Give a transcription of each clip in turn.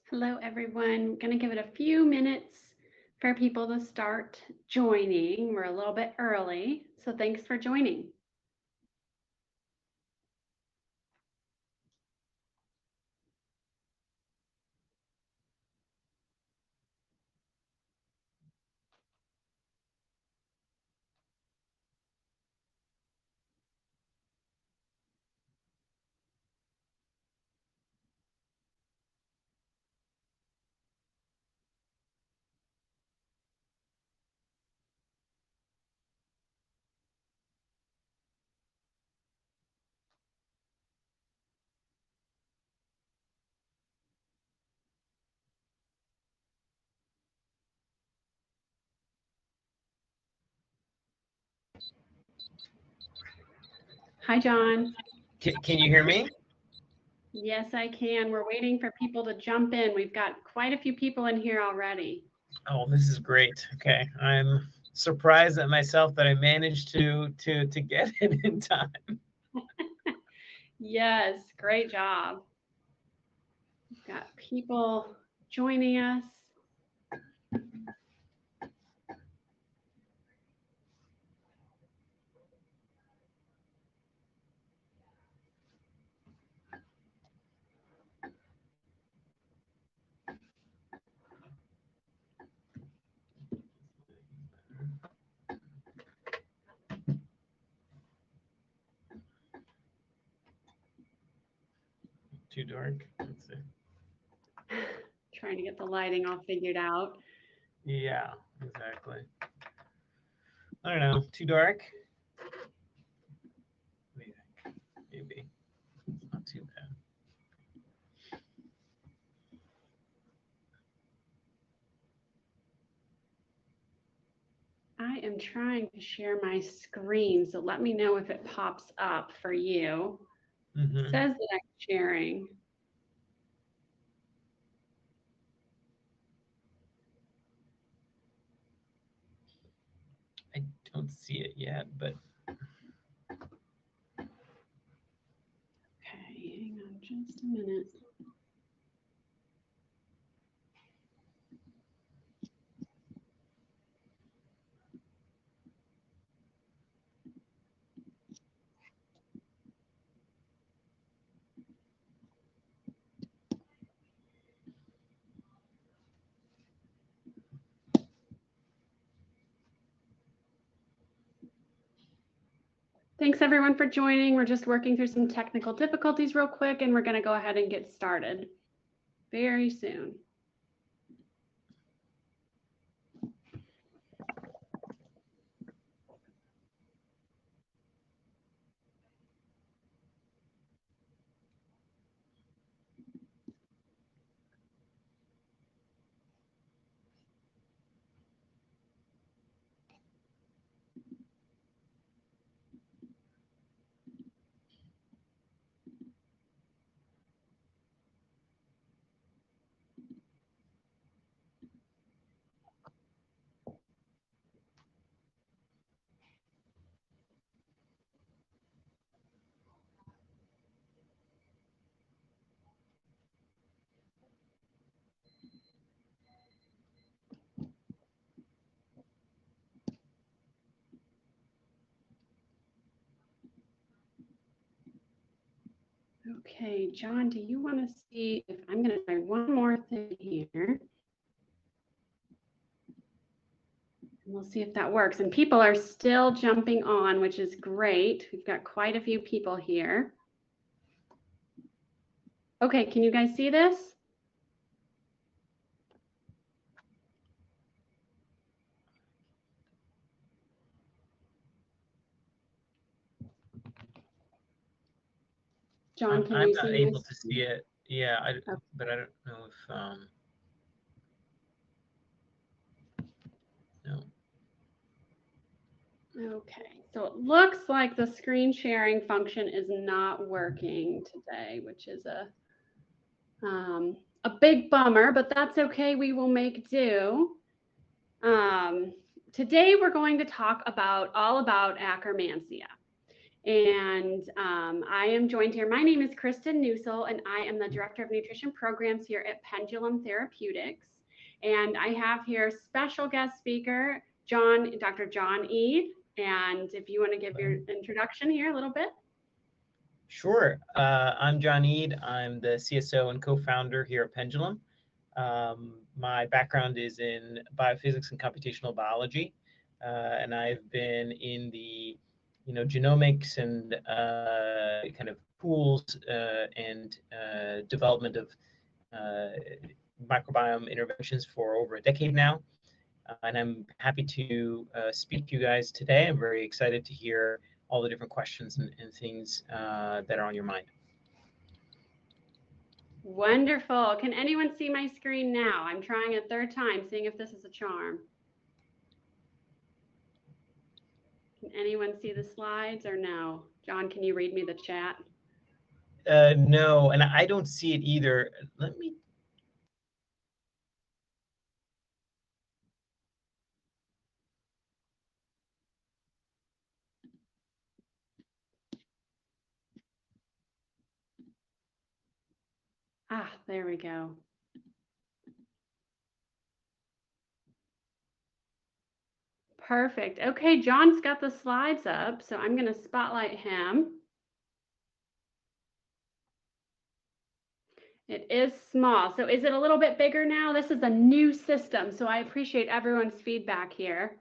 Hello, everyone. I'm going to give it a few minutes for people to start joining. We're a little bit early, so thanks for joining. Hi, John. Can you hear me? Yes, I can. We're waiting for people to jump in. We've got quite a few people in here already. Oh, this is great. Okay, I'm surprised at myself that I managed to get it in time. Yes, great job. We've got people joining us. Too dark. Let's see. Trying to get the lighting all figured out. Yeah, exactly. I don't know. Too dark? What do you think? Maybe. It's not too bad. I am trying to share my screen, so let me know if it pops up for you. Mm-hmm. It says that I'm sharing. I don't see it yet, but Okay, hang on just a minute. Thanks everyone for joining. We're just working through some technical difficulties real quick, and we're going to go ahead and get started very soon. Okay, John, do you want to see if I'm going to try one more thing here? And we'll see if that works. And people are still jumping on, which is great. We've got quite a few people here. Okay, can you guys see this? John, can I'm you not see able this? to see it. Yeah, but I don't know if no. Okay, so it looks like the screen sharing function is not working today, which is a big bummer, but that's okay. We will make do. Today we're going to talk all about Akkermansia. And I am joined here. My name is Kristen Newsel, and I am the Director of Nutrition Programs here at Pendulum Therapeutics. And I have here special guest speaker, Dr. John Eade. And if you want to give your introduction here a little bit. Sure. I'm John Eade. I'm the CSO and co-founder here at Pendulum. My background is in biophysics and computational biology, and I've been in the genomics and kind of tools and development of microbiome interventions for over a decade now. And I'm happy to speak to you guys today. I'm very excited to hear all the different questions and things that are on your mind. Wonderful. Can anyone see my screen now? I'm trying a third time, seeing if this is a charm. Can anyone see the slides or no? John, can you read me the chat? No, and I don't see it either. Let me. Ah, there we go. Perfect. Okay, John's got the slides up, so I'm going to spotlight him. It is small. So is it a little bit bigger now? This is a new system, so I appreciate everyone's feedback here.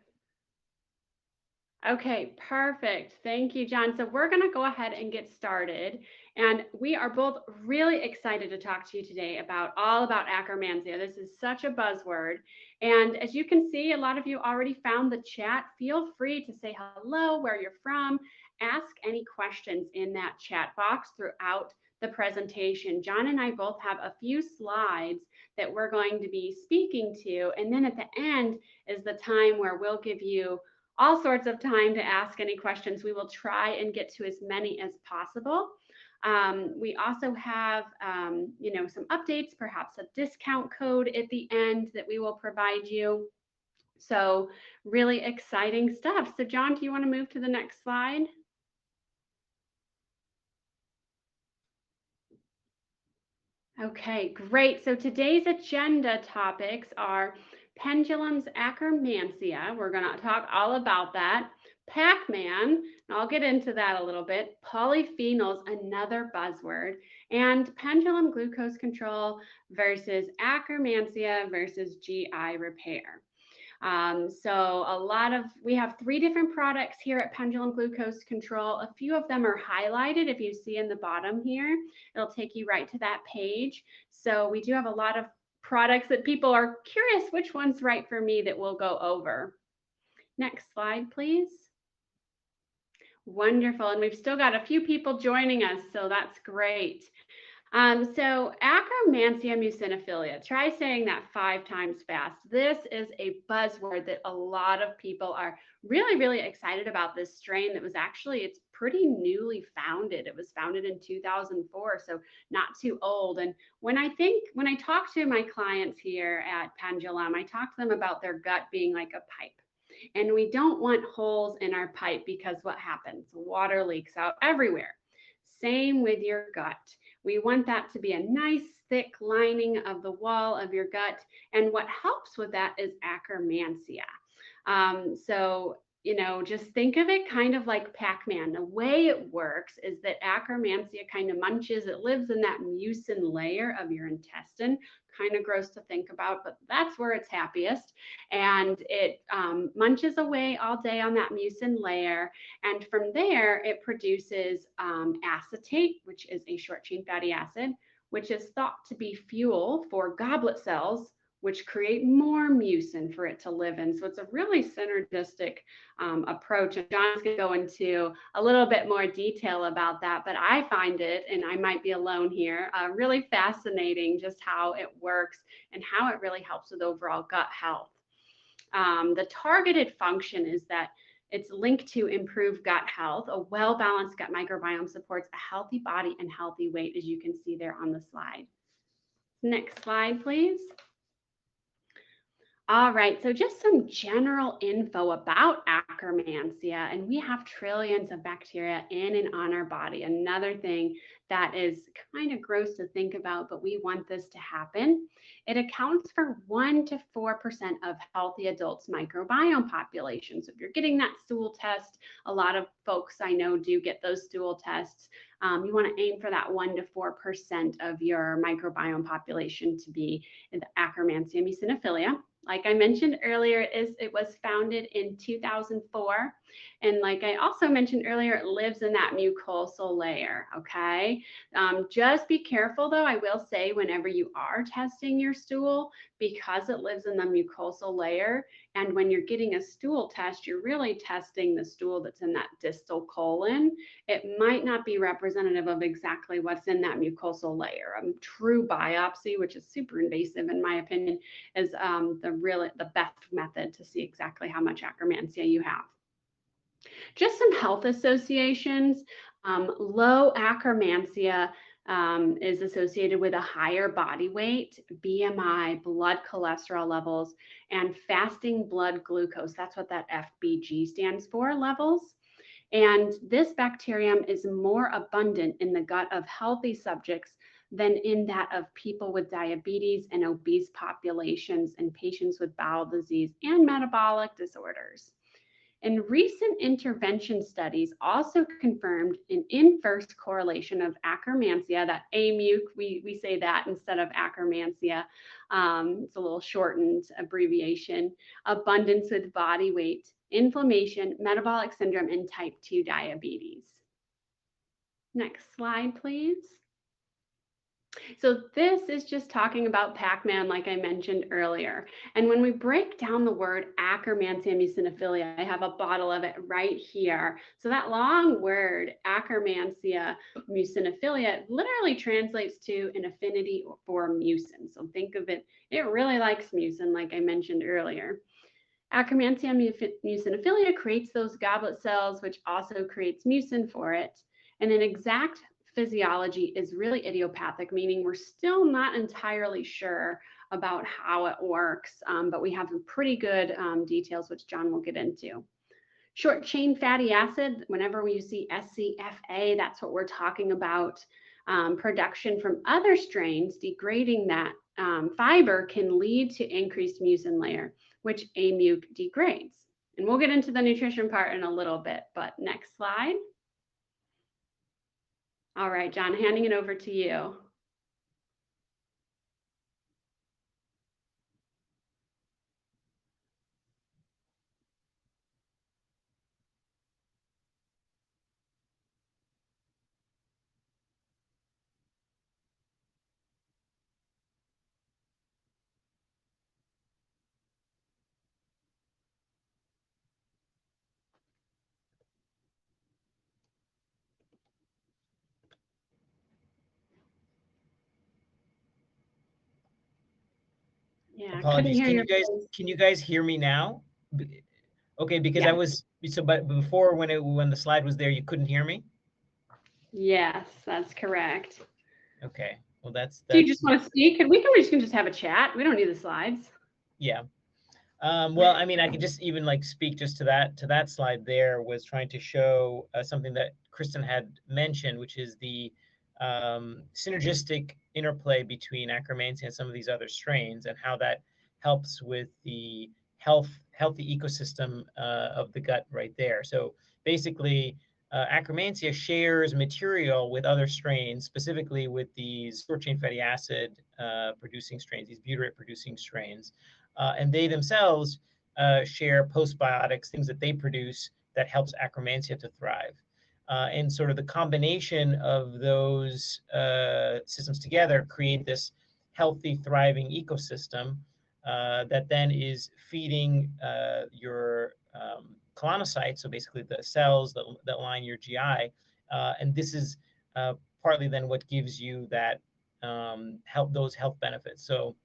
Okay, perfect. Thank you, John. So we're going to go ahead and get started. And we are both really excited to talk to you today about Akkermansia. This is such a buzzword. And as you can see, a lot of you already found the chat. Feel free to say hello, where you're from, ask any questions in that chat box throughout the presentation. John and I both have a few slides that we're going to be speaking to. And then at the end is the time where we'll give you all sorts of time to ask any questions. We will try and get to as many as possible. We also have, some updates, perhaps a discount code at the end that we will provide you. So really exciting stuff. So John, do you want to move to the next slide? Okay, great. So today's agenda topics are Pendulum's Ackermansia. We're going to talk all about that. Pac-Man, and I'll get into that a little bit. Polyphenols, another buzzword. And pendulum glucose control versus Ackermansia versus GI repair. We have 3 different products here at Pendulum Glucose Control. A few of them are highlighted. If you see in the bottom here, it'll take you right to that page. So we do have a lot of products that people are curious which one's right for me that we'll go over. Next slide, please. Wonderful. And we've still got a few people joining us, so that's great. So Acromancia mucinophilia, try saying that 5 times fast. This is a buzzword that a lot of people are really, really excited about. This strain that was it's pretty newly founded. It was founded in 2004, so not too old. And when I talk to my clients here at Pendulum, I talk to them about their gut being like a pipe. And we don't want holes in our pipe because what happens? Water leaks out everywhere. Same with your gut. We want that to be a nice thick lining of the wall of your gut. And what helps with that is Akkermansia. Just think of it kind of like Pac-Man. The way it works is that Akkermansia kind of munches. It lives in that mucin layer of your intestine. Kind of gross to think about, but that's where it's happiest. And it munches away all day on that mucin layer. And from there, it produces acetate, which is a short chain fatty acid, which is thought to be fuel for goblet cells, which create more mucin for it to live in. So it's a really synergistic approach. And John's going to go into a little bit more detail about that, but I find it, and I might be alone here, really fascinating just how it works and how it really helps with overall gut health. The targeted function is that it's linked to improved gut health. A well-balanced gut microbiome supports a healthy body and healthy weight, as you can see there on the slide. Next slide, please. All right, so just some general info about Akkermansia, and we have trillions of bacteria in and on our body. Another thing that is kind of gross to think about, but we want this to happen. It accounts for 1 to 4% of healthy adults' microbiome population. So if you're getting that stool test, a lot of folks I know do get those stool tests. You want to aim for that 1 to 4% of your microbiome population to be in the Akkermansia muciniphila. Like I mentioned earlier, it was founded in 2004. And like I also mentioned earlier, it lives in that mucosal layer, okay? Just be careful though, I will say, whenever you are testing your stool, because it lives in the mucosal layer, and when you're getting a stool test, you're really testing the stool that's in that distal colon. It might not be representative of exactly what's in that mucosal layer. A true biopsy, which is super invasive in my opinion, is the best method to see exactly how much Acromansia you have. Just some health associations. Low Acromansia is associated with a higher body weight, BMI, blood cholesterol levels, and fasting blood glucose. That's what that FBG stands for, levels. And this bacterium is more abundant in the gut of healthy subjects than in that of people with diabetes and obese populations and patients with bowel disease and metabolic disorders. And recent intervention studies also confirmed an inverse correlation of Akkermansia, that AMUC, we say that instead of Akkermansia. It's a little shortened abbreviation, abundance with body weight, inflammation, metabolic syndrome, and type 2 diabetes. Next slide, please. So this is just talking about Pac-Man, like I mentioned earlier. And when we break down the word Akkermansia muciniphila, I have a bottle of it right here. So that long word, Akkermansia muciniphila, literally translates to an affinity for mucin. So think of it, it really likes mucin, like I mentioned earlier. Acromansia muciniphila creates those goblet cells, which also creates mucin for it. And an exact physiology is really idiopathic, meaning we're still not entirely sure about how it works, but we have pretty good details, which John will get into. Short chain fatty acid, whenever you see SCFA, that's what we're talking about. Production from other strains degrading that fiber can lead to increased mucin layer, which AMUC degrades. And we'll get into the nutrition part in a little bit, but next slide. All right, John, handing it over to you. Yeah, Apologies. couldn't hear Can you guys hear me now? Okay, because yes. I was but before when the slide was there, you couldn't hear me? Yes, that's correct. Okay. Well, that's Do you just want to speak? And we can just have a chat. We don't need the slides. Yeah. Well, I mean, I could just even like speak just to that slide there, was trying to show something that Kristen had mentioned, which is the synergistic interplay between Acromancy and some of these other strains, and how that helps with the healthy ecosystem of the gut right there. So basically, Acromantia shares material with other strains, specifically with these short chain fatty acid producing strains, these butyrate producing strains. And they themselves share postbiotics, things that they produce that helps Acromansia to thrive. And sort of the combination of those systems together create this healthy, thriving ecosystem that then is feeding your colonocytes, so basically the cells that line your GI. And this is partly then what gives you that those health benefits. So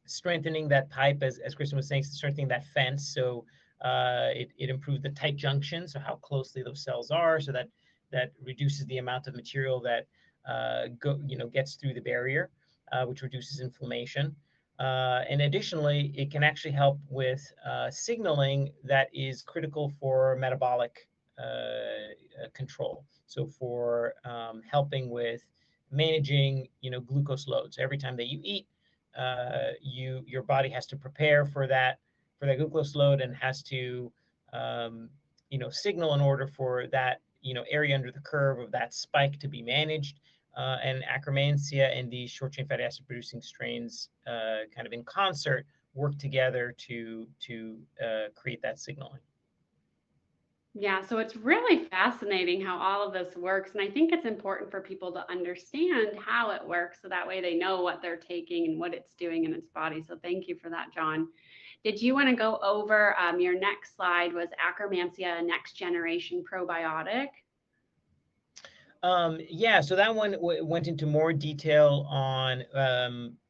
strengthening that pipe, as Kristen was saying, strengthening that fence. So it improves the tight junction, so how closely those cells are, so that reduces the amount of material that gets through the barrier, which reduces inflammation. And additionally, it can actually help with signaling that is critical for metabolic control. So for helping with managing, glucose loads. Every time that you eat, your body has to prepare for that glucose load and has to signal in order for that area under the curve of that spike to be managed. And Akkermansia and these short chain fatty acid producing strains kind of in concert work together to create that signaling. Yeah, so it's really fascinating how all of this works. And I think it's important for people to understand how it works so that way they know what they're taking and what it's doing in its body. So thank you for that, John. Did you want to go over your next slide was Ackermansia next generation probiotic? Yeah, so that one went into more detail on,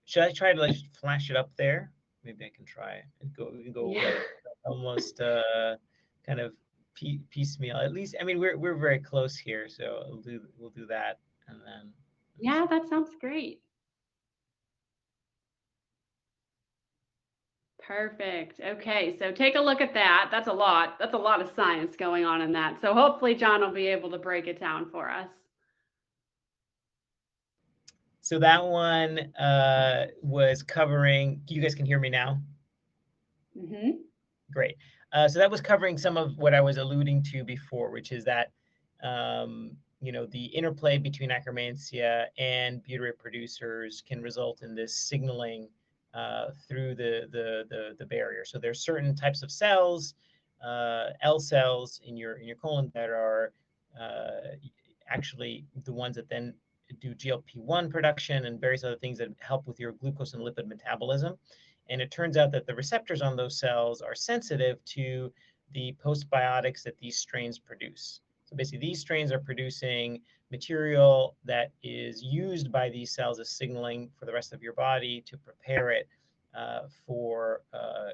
should I try to like flash it up there? Maybe I can try and go Yeah. like almost kind of piecemeal. At least, I mean, we're very close here, so we'll do that, and then. Yeah, that sounds great. Perfect. Okay, so take a look at that. That's a lot. That's a lot of science going on in that. So hopefully John will be able to break it down for us. So that one was covering. You guys can hear me now? Mm-hmm. Great. So that was covering some of what I was alluding to before, which is that the interplay between Ackermansia and butyrate producers can result in this signaling through the barrier. So there's certain types of cells, L cells in your colon that are actually the ones that then do GLP-1 production and various other things that help with your glucose and lipid metabolism. And it turns out that the receptors on those cells are sensitive to the postbiotics that these strains produce. So basically, these strains are producing material that is used by these cells as signaling for the rest of your body to prepare it for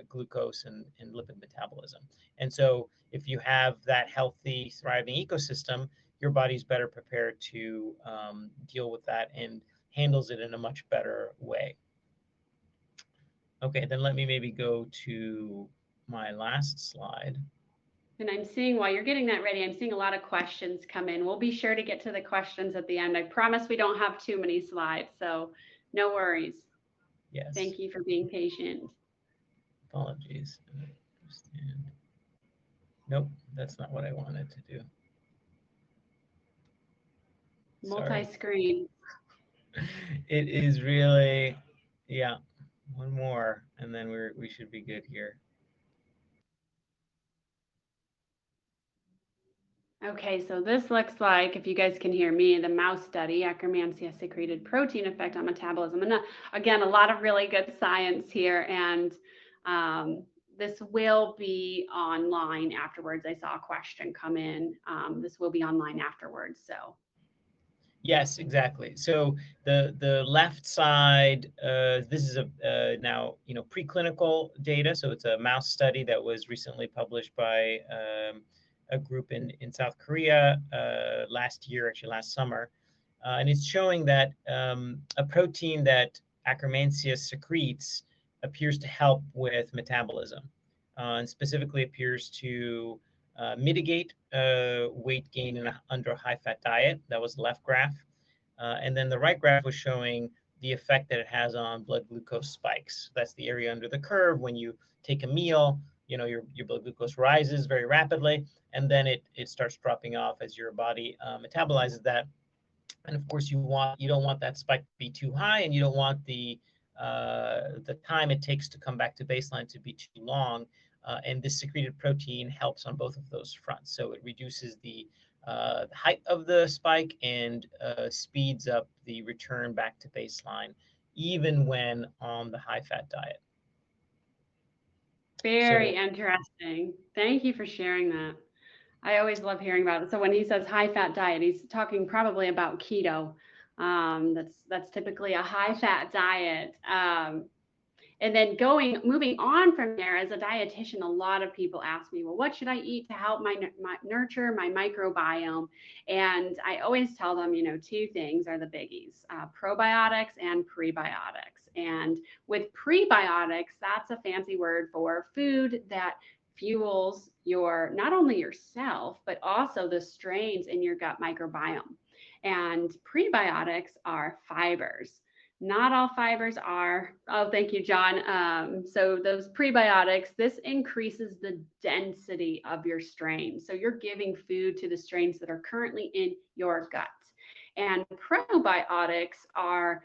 glucose and lipid metabolism. And so if you have that healthy, thriving ecosystem, your body's better prepared to deal with that and handles it in a much better way. Okay, then let me maybe go to my last slide. And I'm seeing while you're getting that ready, I'm seeing a lot of questions come in. We'll be sure to get to the questions at the end. I promise we don't have too many slides, so no worries. Yes. Thank you for being patient. Apologies. Nope, that's not what I wanted to do. Multi-screen. It is really, yeah, one more, and then we should be good here. Okay, so this looks like, if you guys can hear me, the mouse study, Akkermansia secreted protein effect on metabolism. And again, a lot of really good science here. And this will be online afterwards. I saw a question come in. This will be online afterwards. So. Yes, exactly. So the left side, this is now preclinical data. So it's a mouse study that was recently published by a group in South Korea last year, actually last summer, and it's showing that a protein that Akkermansia secretes appears to help with metabolism, and specifically appears to mitigate weight gain under a high-fat diet. That was the left graph. And then the right graph was showing the effect that it has on blood glucose spikes. That's the area under the curve. When you take a meal, your blood glucose rises very rapidly, and then it starts dropping off as your body metabolizes that. And of course, you don't want that spike to be too high, and you don't want the time it takes to come back to baseline to be too long. And this secreted protein helps on both of those fronts. So it reduces the height of the spike and speeds up the return back to baseline, even when on the high-fat diet. Very interesting. Thank you for sharing that. I always love hearing about it. So when he says high-fat diet, he's talking probably about keto. That's typically a high-fat diet. And then moving on from there, as a dietitian, a lot of people ask me, well, what should I eat to help nurture my microbiome? And I always tell them, two things are the biggies, probiotics and prebiotics. And with prebiotics, that's a fancy word for food that fuels your, not only yourself, but also the strains in your gut microbiome. And prebiotics are fibers. Not all fibers are. Oh, thank you, John. So those prebiotics, this increases the density of your strains. So you're giving food to the strains that are currently in your gut. And probiotics are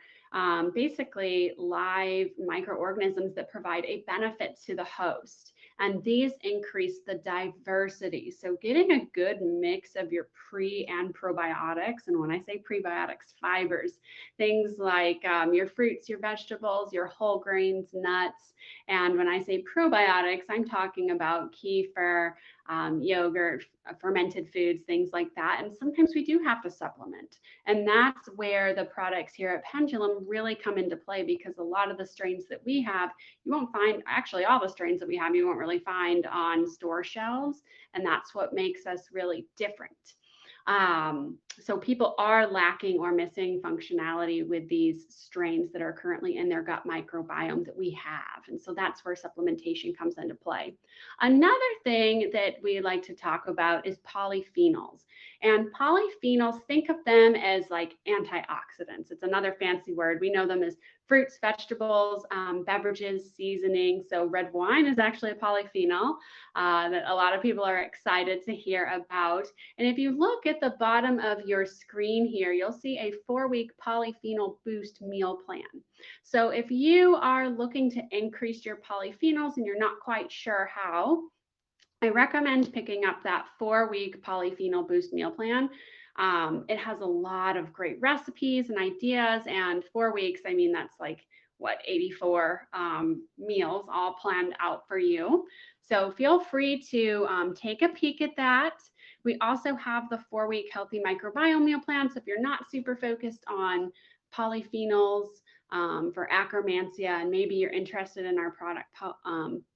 basically live microorganisms that provide a benefit to the host. And these increase the diversity. So getting a good mix of your pre and probiotics, and when I say prebiotics, fibers, things like your fruits, your vegetables, your whole grains, nuts. And when I say probiotics, I'm talking about kefir, yogurt, fermented foods, things like that. And sometimes we do have to supplement. And that's where the products here at Pendulum really come into play, because a lot of the strains that we have, you won't find, actually all the strains that we have, you won't really find on store shelves. And that's what makes us really different. So people are lacking or missing functionality with these strains that are currently in their gut microbiome that we have. And so that's where supplementation comes into play. Another thing that we like to talk about is polyphenols. And polyphenols, think of them as like antioxidants. It's another fancy word. We know them as fruits, vegetables, beverages, seasoning. So red wine is actually a polyphenol that a lot of people are excited to hear about. And if you look at the bottom of your screen here, you'll see a 4-week polyphenol boost meal plan. So if you are looking to increase your polyphenols and you're not quite sure how, I recommend picking up that 4-week polyphenol boost meal plan. It has a lot of great recipes and ideas, and 4 weeks, I mean, that's like what, 84 meals all planned out for you. So feel free to take a peek at that. We also have the 4-week healthy microbiome meal plan. So if you're not super focused on polyphenols, for Ackermansia, and maybe you're interested in our product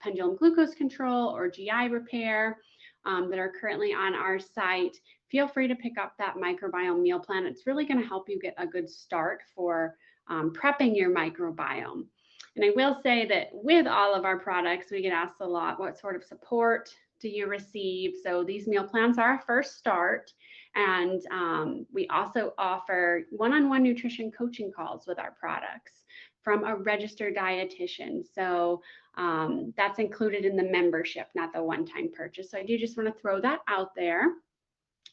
Pendulum Glucose Control or GI Repair that are currently on our site, feel free to pick up that microbiome meal plan. It's really going to help you get a good start for prepping your microbiome. And I will say that with all of our products, we get asked a lot, what sort of support do you receive? So these meal plans are a first start. And we also offer one-on-one nutrition coaching calls with our products from a registered dietitian. So that's included in the membership, not the one-time purchase. So I do just want to throw that out there.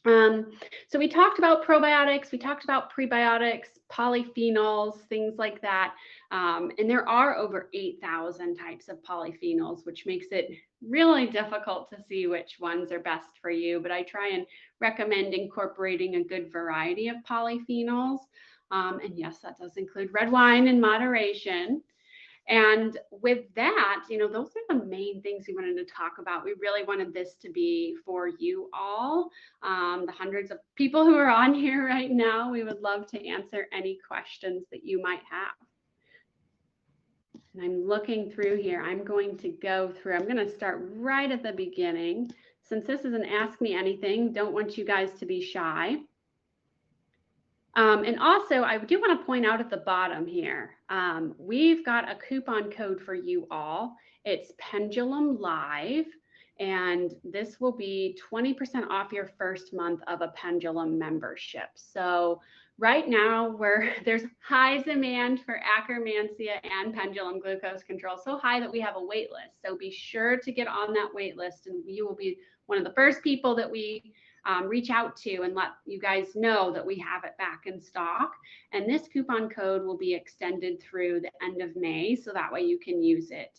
So we talked about probiotics, we talked about prebiotics, polyphenols, things like that. And there are over 8,000 types of polyphenols, which makes it really difficult to see which ones are best for you. But I try and recommend incorporating a good variety of polyphenols. And yes, that does include red wine in moderation. And with that, you know, those are the main things we wanted to talk about. We really wanted this to be for you all, the hundreds of people who are on here right now. We would love to answer any questions that you might have. And I'm looking through here. I'm going to go through. I'm going to start right at the beginning. Since this is an Ask Me Anything, don't want you guys to be shy. And also, I do want to point out at the bottom here, we've got a coupon code for you all. It's Pendulum Live, and this will be 20% off your first month of a Pendulum membership. So right now, there's high demand for Ackermansia and Pendulum Glucose Control, so high that we have a wait list. So be sure to get on that wait list, and you will be one of the first people that we reach out to and let you guys know that we have it back in stock. And this coupon code will be extended through the end of May, so that way you can use it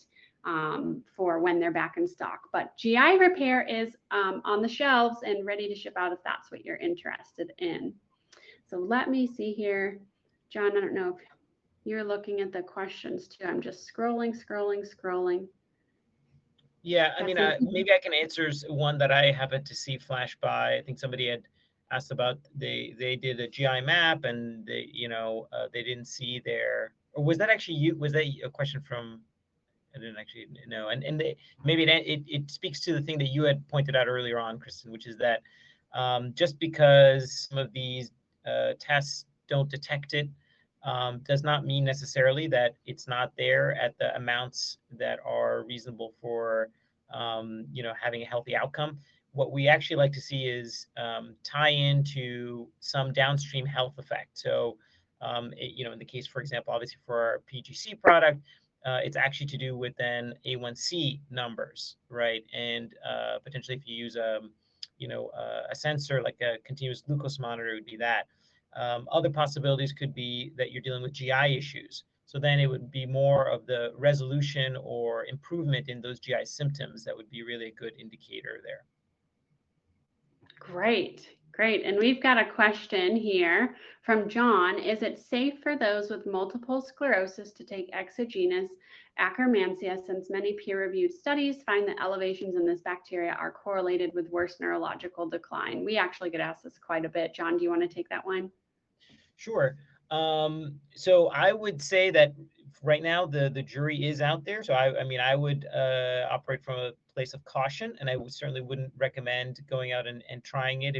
for when they're back in stock. But GI Repair is on the shelves and ready to ship out if that's what you're interested in. So let me see here. John, I don't know if you're looking at the questions too. I'm just scrolling. Yeah, I mean, maybe I can answer one that I happened to see flash by. I think somebody had asked about they did a GI map and they, you know, they didn't see their, or was that actually you? Was that a question from? I didn't actually know. And maybe it speaks to the thing that you had pointed out earlier on, Kristen, which is that just because some of these tests don't detect it, does not mean necessarily that it's not there at the amounts that are reasonable for, having a healthy outcome. What we actually like to see is tie into some downstream health effect. So, in the case, for example, obviously for our PGC product, it's actually to do with then A1C numbers, right? And potentially if you use a sensor like a continuous glucose monitor, it would be that. Other possibilities could be that you're dealing with GI issues. So then it would be more of the resolution or improvement in those GI symptoms that would be really a good indicator there. Great, great. And we've got a question here from John. Is it safe for those with multiple sclerosis to take exogenous Akkermansia, since many peer-reviewed studies find that elevations in this bacteria are correlated with worse neurological decline? We actually get asked this quite a bit. John, do you want to take that one? Sure. So I would say that right now the jury is out there. So I would operate from a place of caution, and I certainly wouldn't recommend going out and trying it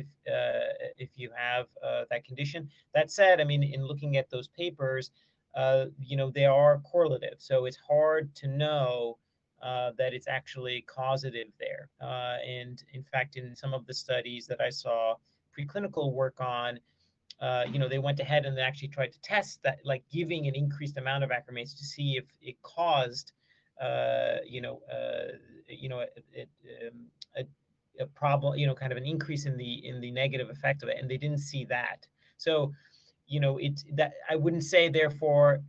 if you have that condition. That said, in looking at those papers, they are correlative. So it's hard to know that it's actually causative there. And in fact, in some of the studies that I saw preclinical work on, they went ahead and they actually tried to test that, like giving an increased amount of Acromancy to see if it caused, a problem, kind of an increase in the negative effect of it, and they didn't see that. So, it's that I wouldn't say therefore,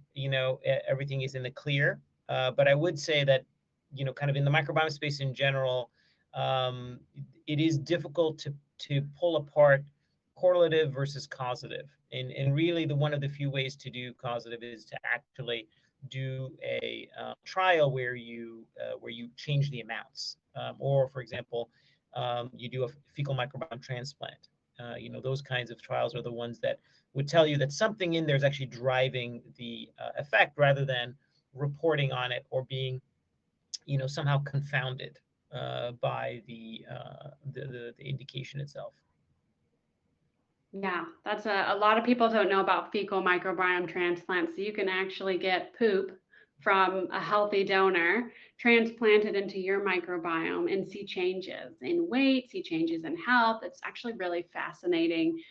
everything is in the clear, but I would say that, kind of in the microbiome space in general, it is difficult to pull apart correlative versus causative. And really one of the few ways to do causative is to actually do a trial where you change the amounts. Or for example, you do a fecal microbiome transplant. Those kinds of trials are the ones that would tell you that something in there is actually driving the effect, rather than reporting on it or being, somehow confounded by the indication itself. Yeah, that's a lot of people don't know about fecal microbiome transplants. So you can actually get poop from a healthy donor transplanted into your microbiome and see changes in weight, see changes in health. It's actually really fascinating.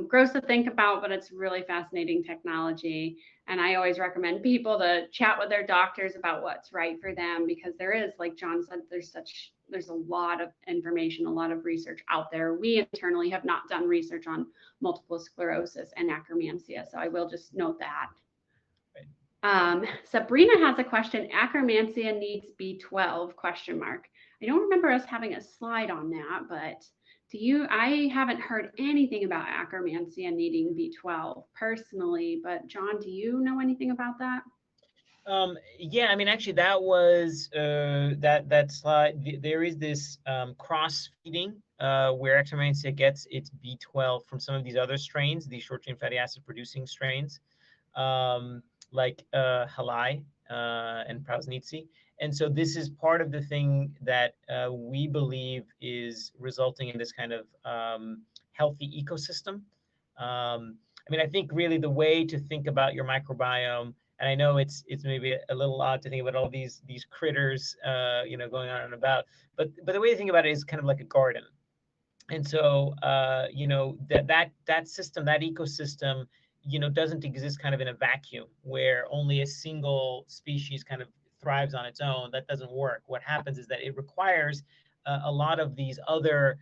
Gross to think about, but it's really fascinating technology. And I always recommend people to chat with their doctors about what's right for them, because there is, like John said, there's a lot of information, a lot of research out there. We internally have not done research on multiple sclerosis and Akkermansia, so I will just note that. Sabrina has a question. Acromansia needs B12 question mark. I don't remember us having a slide on that, but I haven't heard anything about Acromansia needing B12 personally, but John, do you know anything about that? Yeah, actually that was that slide. There is this cross feeding where Acromansia gets its B12 from some of these other strains, these short chain fatty acid producing strains, like halai and prausnitzi. And so this is part of the thing that we believe is resulting in this kind of healthy ecosystem. I think really the way to think about your microbiome, and I know it's maybe a little odd to think about all these critters, going on and about, but the way to think about it is kind of like a garden. And so, that system, that ecosystem, doesn't exist kind of in a vacuum where only a single species kind of thrives on its own. That doesn't work. What happens is that it requires a lot of these other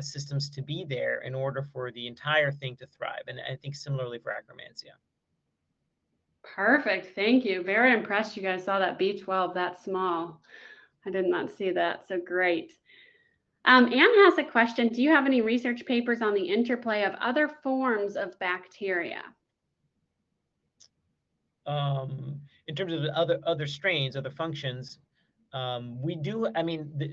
systems to be there in order for the entire thing to thrive. And I think similarly for Acromansia. Perfect. Thank you. Very impressed you guys saw that B12 that small. I did not see that. So great. Anne has a question. Do you have any research papers on the interplay of other forms of bacteria? In terms of other strains, other functions, we do.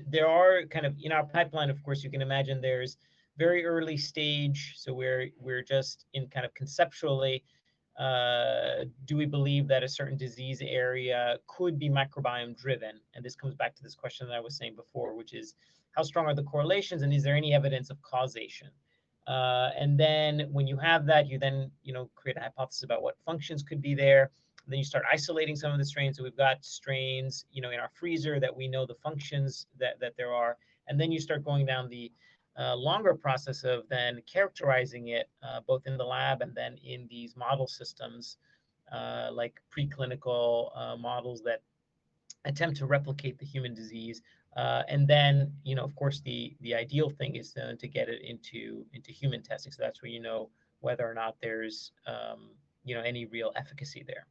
There are kind of in our pipeline. Of course, you can imagine there's very early stage. So we're just in kind of conceptually. Do we believe that a certain disease area could be microbiome driven? And this comes back to this question that I was saying before, which is how strong are the correlations, and is there any evidence of causation? And then when you have that, you then, create a hypothesis about what functions could be there. And then you start isolating some of the strains. So we've got strains, in our freezer that we know the functions that there are. And then you start going down the longer process of then characterizing it, both in the lab and then in these model systems, like preclinical models that attempt to replicate the human disease. And then, of course, the ideal thing is to get it into human testing. So that's where you know whether or not there's any real efficacy there.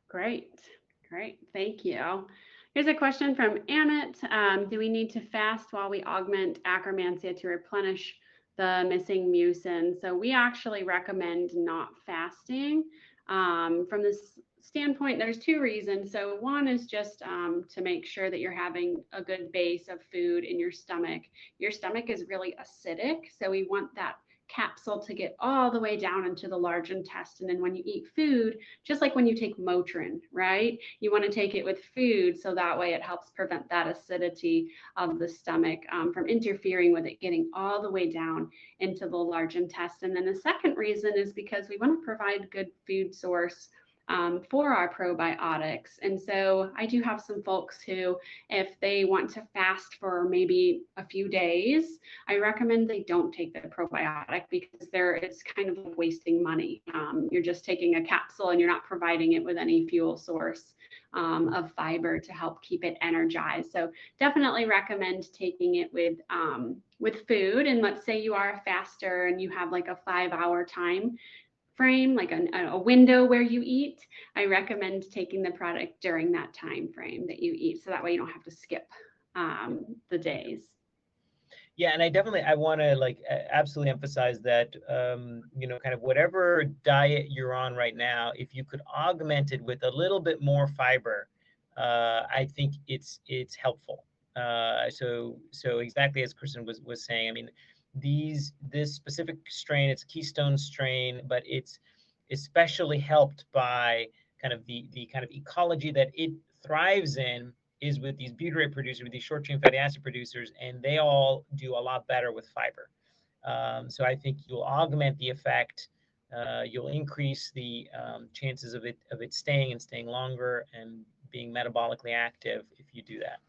Great, great, thank you. Here's a question from Amit. Do we need to fast while we augment Akkermansia to replenish the missing mucin? So we actually recommend not fasting. From this standpoint, there's two reasons. So one is just to make sure that you're having a good base of food in your stomach. Your stomach is really acidic, so we want that capsule to get all the way down into the large intestine. And when you eat food, just like when you take Motrin, right? You want to take it with food, so that way it helps prevent that acidity of the stomach from interfering with it getting all the way down into the large intestine. And the second reason is because we want to provide good food source for our probiotics. And so I do have some folks who, if they want to fast for maybe a few days, I recommend they don't take the probiotic, because it's kind of wasting money. You're just taking a capsule and you're not providing it with any fuel source of fiber to help keep it energized. So definitely recommend taking it with food. And let's say you are a faster and you have like a 5-hour time frame, like a window where you eat, I recommend taking the product during that time frame that you eat, so that way you don't have to skip the days. Yeah, and I want to absolutely emphasize that kind of whatever diet you're on right now, if you could augment it with a little bit more fiber, I think it's helpful. So exactly as Kristen was saying, I mean, this specific strain, it's a keystone strain, but it's especially helped by kind of the kind of ecology that it thrives in is with these butyrate producers, with these short chain fatty acid producers, and they all do a lot better with fiber. So I think you'll augment the effect. You'll increase the chances of it staying longer and being metabolically active if you do that.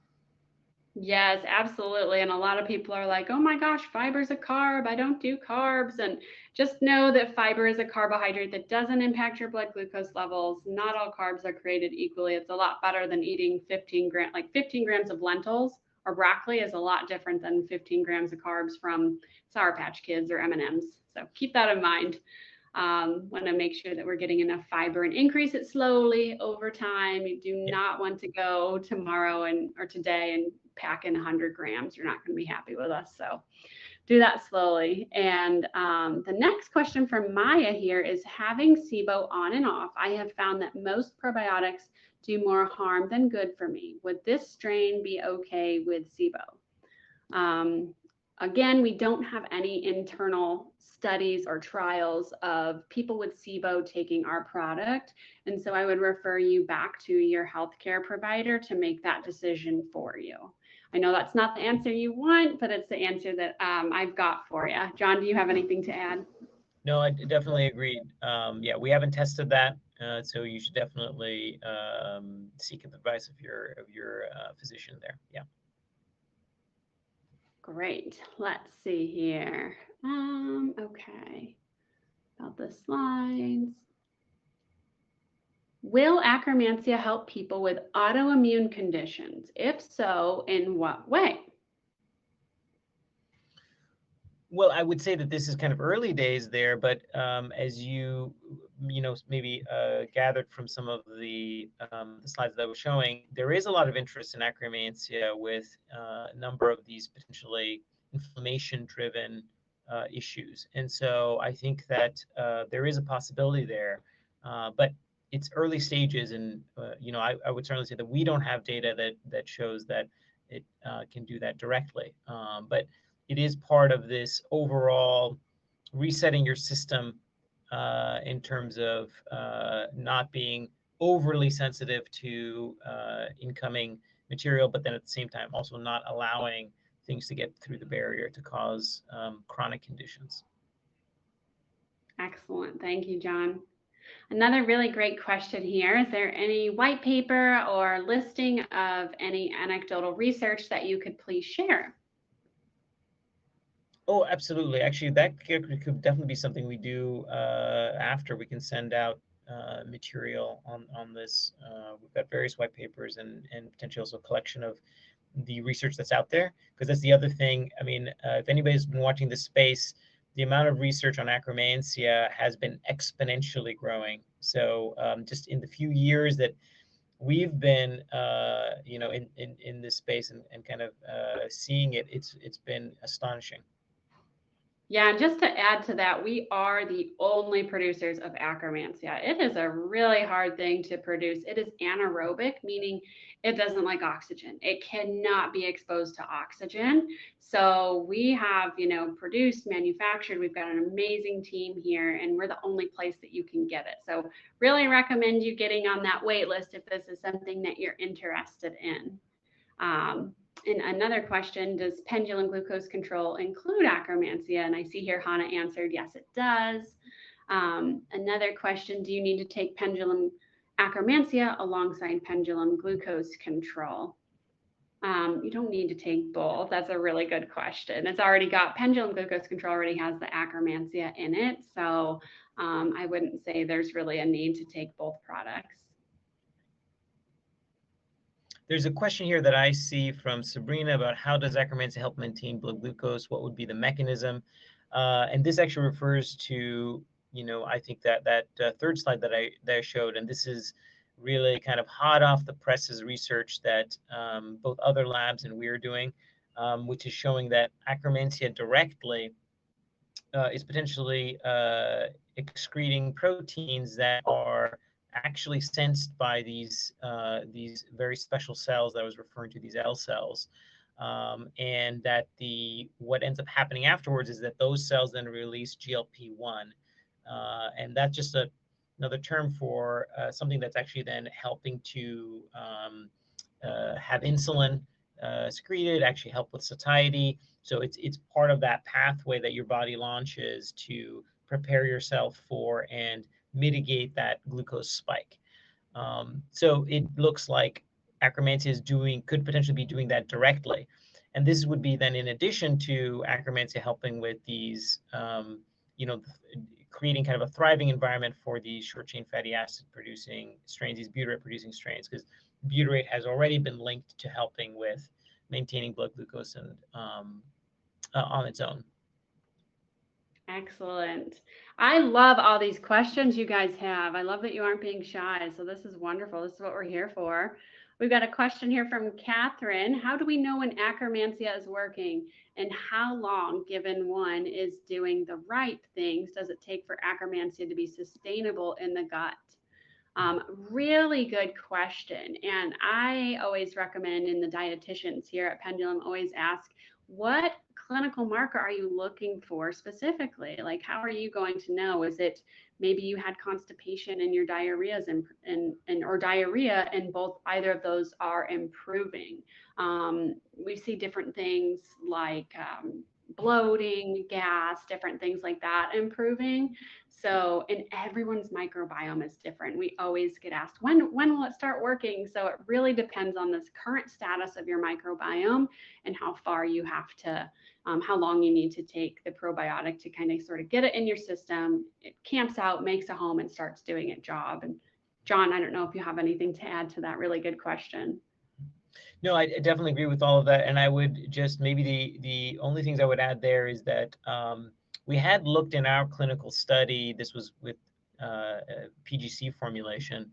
Yes, absolutely. And a lot of people are like, oh my gosh, fiber's a carb. I don't do carbs. And just know that fiber is a carbohydrate that doesn't impact your blood glucose levels. Not all carbs are created equally. It's a lot better than eating 15 grams of lentils or broccoli is a lot different than 15 grams of carbs from Sour Patch Kids or M&Ms. So keep that in mind. Want to make sure that we're getting enough fiber and increase it slowly over time. You do not want to go tomorrow or today and pack in 100 grams. You're not going to be happy with us. So do that slowly. And the next question from Maya here is, having SIBO on and off, I have found that most probiotics do more harm than good for me. Would this strain be okay with SIBO? Again, we don't have any internal studies or trials of people with SIBO taking our product. And so I would refer you back to your healthcare provider to make that decision for you. I know that's not the answer you want, but it's the answer that I've got for you. John, do you have anything to add? No, I definitely agreed. Yeah, we haven't tested that, so you should definitely seek advice of your physician there. Yeah. Great. Let's see here. Okay. About the slides. Will Acromancia help people with autoimmune conditions? If so, in what way? Well, I would say that this is kind of early days there, but as you maybe gathered from some of the slides that I was showing, there is a lot of interest in Acromancia with a number of these potentially inflammation-driven issues, and so I think that there is a possibility there, but it's early stages, and I would certainly say that we don't have data that shows that it can do that directly, but it is part of this overall resetting your system in terms of not being overly sensitive to incoming material, but then at the same time also not allowing things to get through the barrier to cause chronic conditions. Excellent. Thank you, John. Another really great question here. Is there any white paper or listing of any anecdotal research that you could please share? Oh, absolutely. Actually, that could definitely be something we do after. We can send out material on this. We've got various white papers and potentially also a collection of the research that's out there, because that's the other thing. I mean, if anybody's been watching this space, the amount of research on Acromansia has been exponentially growing. So just in the few years that we've been, in this space and kind of seeing it, it's been astonishing. Yeah, and just to add to that, we are the only producers of Akkermansia. It is a really hard thing to produce. It is anaerobic, meaning it doesn't like oxygen. It cannot be exposed to oxygen. So we have, produced, manufactured. We've got an amazing team here, and we're the only place that you can get it. So really recommend you getting on that wait list if this is something that you're interested in. And another question, does pendulum glucose control include Acromansia? And I see here Hannah answered, yes, it does. Another question, do you need to take pendulum Acromansia alongside pendulum glucose control? You don't need to take both. That's a really good question. It's already got pendulum glucose control already has the Acromansia in it. So I wouldn't say there's really a need to take both products. There's a question here that I see from Sabrina about how does Acromancy help maintain blood glucose? What would be the mechanism? And this actually refers to, I think that third slide that I showed, and this is really kind of hot off the presses research that both other labs and we're doing, which is showing that Acromantia directly is potentially excreting proteins that are actually sensed by these very special cells that I was referring to, these L cells, and that what ends up happening afterwards is that those cells then release GLP-1, and that's just another term for something that's actually then helping to have insulin secreted, actually help with satiety. So it's part of that pathway that your body launches to prepare yourself for and mitigate that glucose spike. So it looks like Acromansia could potentially be doing that directly. And this would be then in addition to Acromansia helping with these, creating kind of a thriving environment for these short chain fatty acid producing strains, these butyrate producing strains, because butyrate has already been linked to helping with maintaining blood glucose and on its own. Excellent. I love all these questions you guys have. I love that you aren't being shy. So this is wonderful. This is what we're here for. We've got a question here from Catherine. How do we know when Acromansia is working, and how long, given one is doing the right things, does it take for Acromansia to be sustainable in the gut? Really good question. And I always recommend, in the dietitians here at Pendulum, always ask, what clinical marker are you looking for specifically? Like, how are you going to know? Is it maybe you had constipation and your diarrheas or diarrhea, and either of those are improving? We see different things like bloating, gas, different things like that improving. So, and everyone's microbiome is different. We always get asked, when will it start working? So it really depends on this current status of your microbiome and how far you have to, how long you need to take the probiotic to kind of sort of get it in your system. It camps out, makes a home, and starts doing its job. And John, I don't know if you have anything to add to that really good question. No, I definitely agree with all of that. And I would just, maybe the only things I would add there is that we had looked in our clinical study, this was with PGC formulation,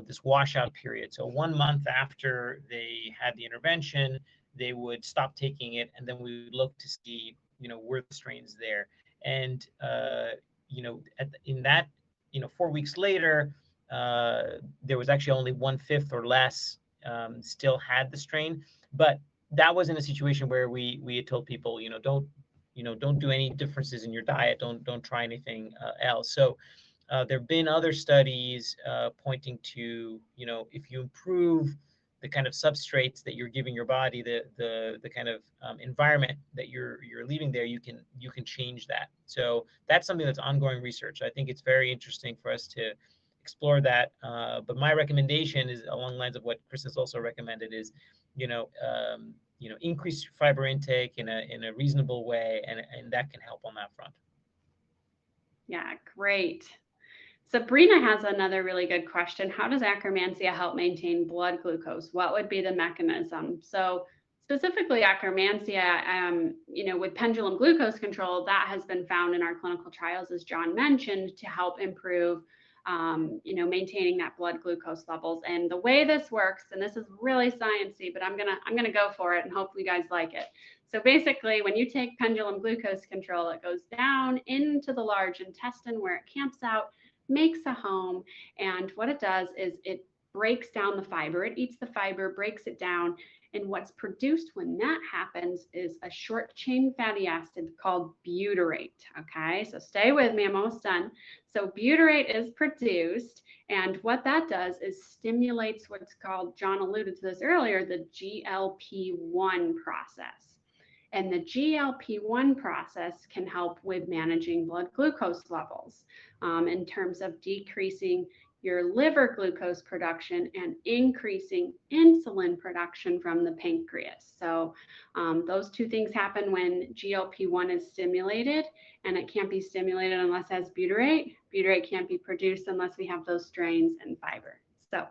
this washout period. So 1 month after they had the intervention, they would stop taking it, and then we would look to see, were the strains there. And, in that, 4 weeks later, there was actually only 1/5 or less still had the strain. But that was in a situation where we had told people, don't do any differences in your diet. Don't try anything else. So there have been other studies pointing to, if you improve kind of substrates that you're giving your body, the kind of environment that you're leaving there, you can change that. So that's something that's ongoing research. I think it's very interesting for us to explore that. But my recommendation is along the lines of what Chris has also recommended is, increase fiber intake in a reasonable way, and that can help on that front. Yeah, great. Sabrina has another really good question. How does Akkermansia help maintain blood glucose? What would be the mechanism? So specifically Akkermansia, with pendulum glucose control, that has been found in our clinical trials, as John mentioned, to help improve, maintaining that blood glucose levels. And the way this works, and this is really sciencey, but I'm gonna go for it and hopefully you guys like it. So basically, when you take pendulum glucose control, it goes down into the large intestine where it camps out, makes a home, and what it does is it breaks down the fiber. It eats the fiber, breaks it down, and what's produced when that happens is a short chain fatty acid called butyrate. Okay, so stay with me, I'm almost done. So butyrate is produced, and what that does is stimulates what's called, John alluded to this earlier, the GLP-1 process. And the GLP-1 process can help with managing blood glucose levels in terms of decreasing your liver glucose production and increasing insulin production from the pancreas. So those two things happen when GLP-1 is stimulated, and it can't be stimulated unless it has butyrate. Butyrate can't be produced unless we have those strains and fiber. So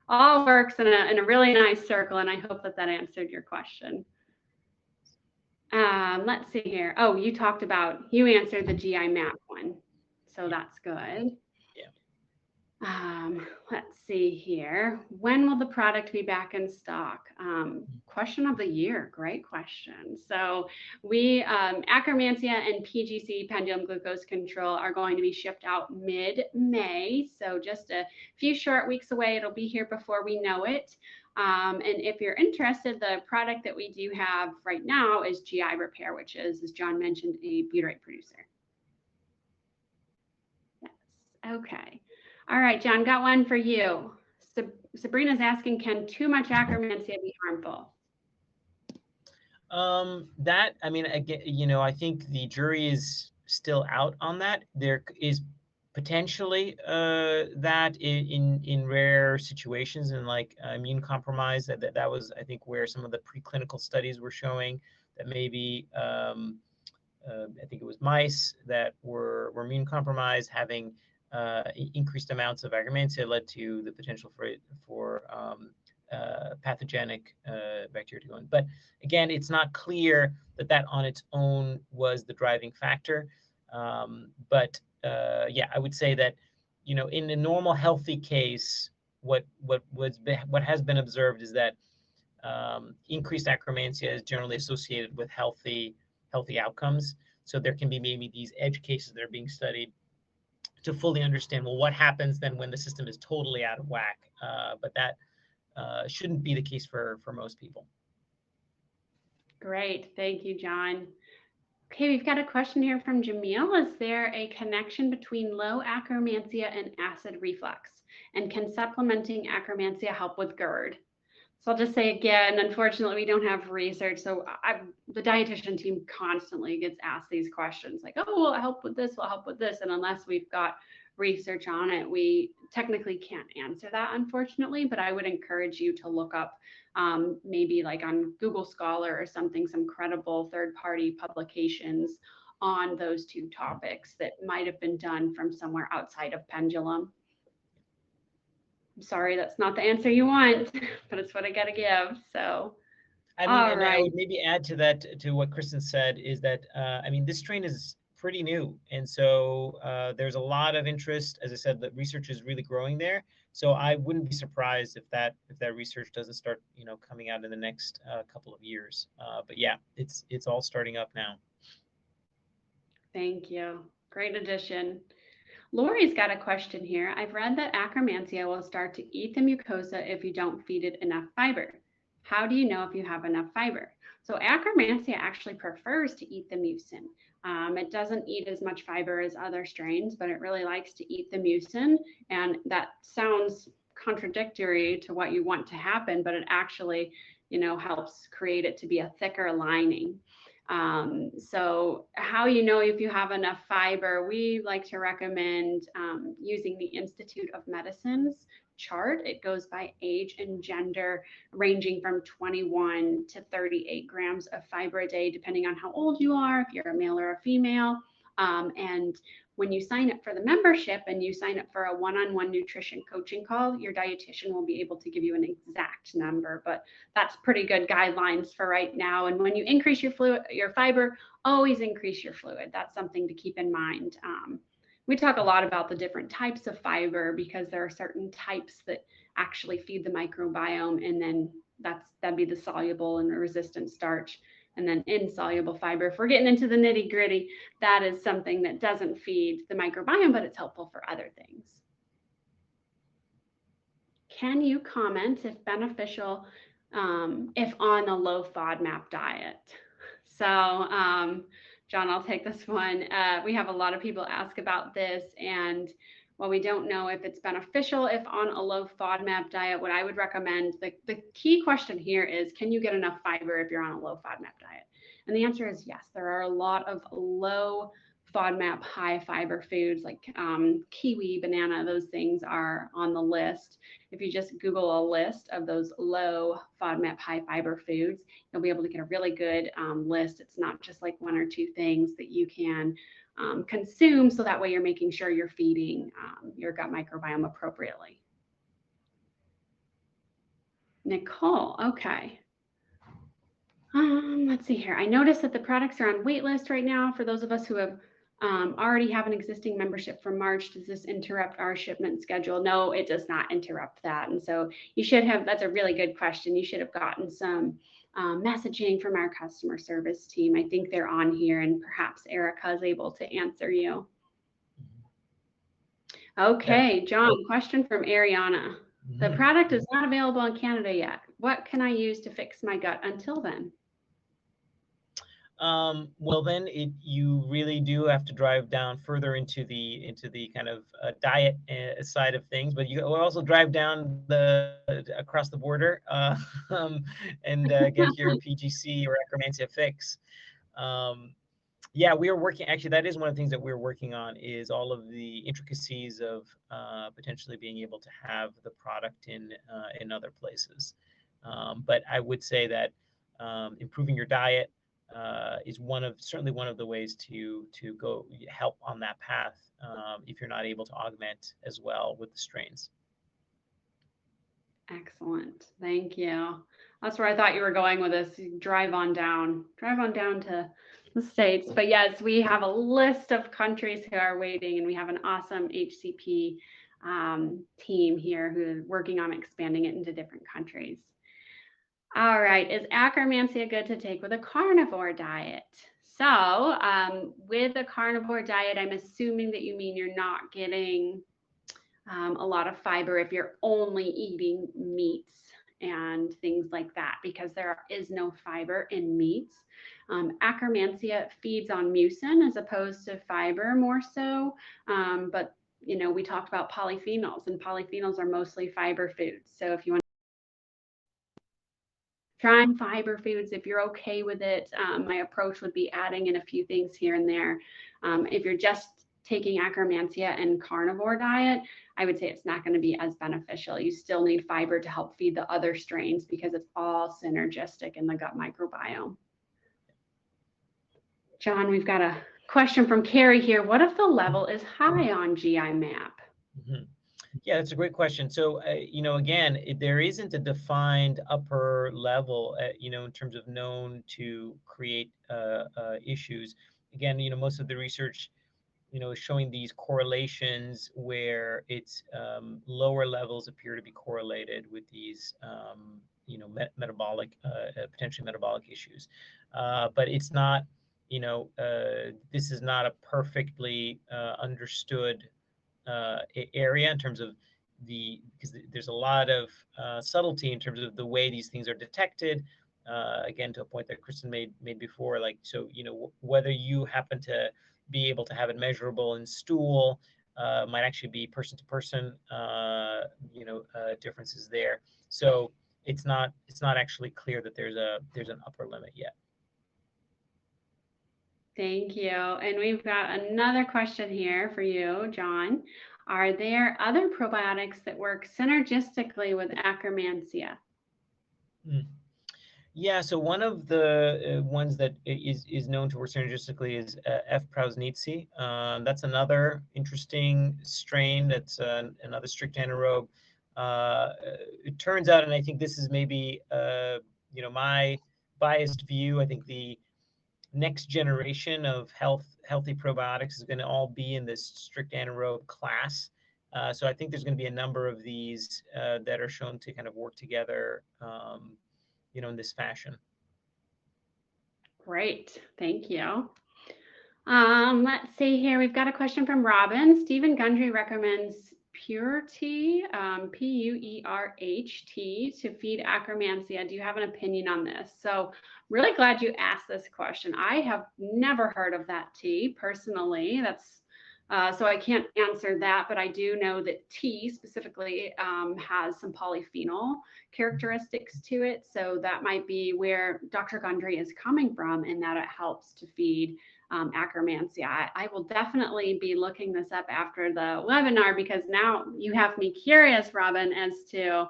all works in a really nice circle, and I hope that answered your question. Let's see here. Oh, you answered the GI map one. So that's good. Yeah. Let's see here. When will the product be back in stock? Question of the year. Great question. So we, Acromancia and PGC, pendulum glucose control, are going to be shipped out mid-May. So just a few short weeks away. It'll be here before we know it. And if you're interested, the product that we do have right now is GI Repair, which is, as John mentioned, a butyrate producer. Yes. Okay. All right, John, got one for you. Sabrina's asking, can too much Akkermansia be harmful? I think the jury is still out on that. There is potentially that in rare situations, and like immune compromise, that was, I think, where some of the preclinical studies were showing that maybe I think it was mice that were immune compromised having increased amounts of Akkermansia led to the potential for pathogenic bacteria to go in. But again, it's not clear that on its own was the driving factor. Yeah, I would say that, in a normal healthy case, what has been observed is that increased Acromansia is generally associated with healthy outcomes. So there can be maybe these edge cases that are being studied to fully understand, well, what happens then when the system is totally out of whack? But that shouldn't be the case for most people. Great, thank you, John. Okay, we've got a question here from Jamil. Is there a connection between low Akkermansia and acid reflux? And can supplementing Akkermansia help with Gerd? So I'll just say again, unfortunately, we don't have research. So the dietitian team constantly gets asked these questions like, oh, will it help with this? Will it help with this? And unless we've got research on it, we technically can't answer that, unfortunately. But I would encourage you to look up maybe like on Google Scholar or something, some credible third-party publications on those two topics that might have been done from somewhere outside of Pendulum. I'm sorry, that's not the answer you want, but it's what I got to give. So, I would maybe add to that, to what Kristen said, is that, this strain is pretty new. And so there's a lot of interest. As I said, the research is really growing there. So I wouldn't be surprised if that research doesn't start, coming out in the next couple of years. But yeah, it's all starting up now. Thank you. Great addition. Lori's got a question here. I've read that Acromansia will start to eat the mucosa if you don't feed it enough fiber. How do you know if you have enough fiber? So Acromansia actually prefers to eat the mucin. It doesn't eat as much fiber as other strains, but it really likes to eat the mucin. And that sounds contradictory to what you want to happen, but it actually, helps create it to be a thicker lining. So how you know if you have enough fiber, we like to recommend using the Institute of Medicine's chart. It goes by age and gender, ranging from 21 to 38 grams of fiber a day, depending on how old you are, if you're a male or a female. And when you sign up for the membership and you sign up for a one-on-one nutrition coaching call, your dietitian will be able to give you an exact number, but that's pretty good guidelines for right now. And when you increase your fiber, always increase your fluid. That's something to keep in mind. We talk a lot about the different types of fiber because there are certain types that actually feed the microbiome, and then that'd be the soluble and the resistant starch. And then insoluble fiber, if we're getting into the nitty gritty, that is something that doesn't feed the microbiome, but it's helpful for other things. Can you comment if beneficial if on a low Fodmap diet? So, John, I'll take this one. We have a lot of people ask about this, and while we don't know if it's beneficial if on a low Fodmap diet, what I would recommend, the key question here is, can you get enough fiber if you're on a low Fodmap diet? And the answer is yes. There are a lot of low Fodmap high fiber foods like kiwi, banana, those things are on the list. If you just Google a list of those low Fodmap high fiber foods, you'll be able to get a really good list. It's not just like one or two things that you can consume, so that way you're making sure you're feeding your gut microbiome appropriately. Nicole, okay. Let's see here. I noticed that the products are on wait list right now. For those of us who have already have an existing membership from March, does this interrupt our shipment schedule? No, it does not interrupt that. And so you should have, that's a really good question. You should have gotten some messaging from our customer service team. I think they're on here, and perhaps Erica is able to answer you. Okay, John, question from Ariana. The product is not available in Canada yet. What can I use to fix my gut until then? Well, then you really do have to drive down further into the kind of diet side of things, but you also drive down across the border and get your PGC or Acromancia fix. Yeah, we are working. Actually, that is one of the things that we're working on, is all of the intricacies of potentially being able to have the product in other places. But I would say that improving your diet is certainly one of the ways to go help on that path if you're not able to augment as well with the strains. Excellent, thank you. That's where I thought you were going with this. Drive on down to the States. But yes, we have a list of countries who are waiting, and we have an awesome HCP team here who is working on expanding it into different countries. All right, is Ackermansia good to take with a carnivore diet? So with a carnivore diet, I'm assuming that you mean you're not getting a lot of fiber if you're only eating meats and things like that, because there is no fiber in meats. Akkermansia feeds on mucin as opposed to fiber more so, but we talked about polyphenols, and polyphenols are mostly fiber foods. So if you want trying fiber foods, if you're okay with it, my approach would be adding in a few things here and there. If you're just taking Ackermansia and carnivore diet, I would say it's not going to be as beneficial. You still need fiber to help feed the other strains because it's all synergistic in the gut microbiome. John, we've got a question from Carrie here. What if the level is high on GI map? Yeah, that's a great question. So, again, there isn't a defined upper level, in terms of known to create issues. Again, most of the research, is showing these correlations where it's lower levels appear to be correlated with these, metabolic, potentially metabolic issues. But it's not, this is not a perfectly understood area in terms of because there's a lot of subtlety in terms of the way these things are detected. Again, to a point that Kristen made before, like, so, whether you happen to be able to have it measurable in stool might actually be person to person, differences there. So it's not actually clear that there's an upper limit yet. Thank you. And we've got another question here for you, John. Are there other probiotics that work synergistically with Akkermansia? Yeah, so one of the ones that is known to work synergistically is F. prausnitzii. That's another interesting strain. That's another strict anaerobe. It turns out, and I think this is maybe my biased view. I think the next generation of healthy probiotics is going to all be in this strict anaerobe class. So I think there's going to be a number of these that are shown to kind of work together, in this fashion. Great, thank you. Let's see here. We've got a question from Robin. Stephen Gundry recommends Pureht, Puerht, to feed Acromancia. Do you have an opinion on this? So really glad you asked this question. I have never heard of that tea personally. That's so I can't answer that, but I do know that tea specifically has some polyphenol characteristics to it. So that might be where Dr. Gundry is coming from, in that it helps to feed Ackermansia. I will definitely be looking this up after the webinar, because now you have me curious, Robin, as to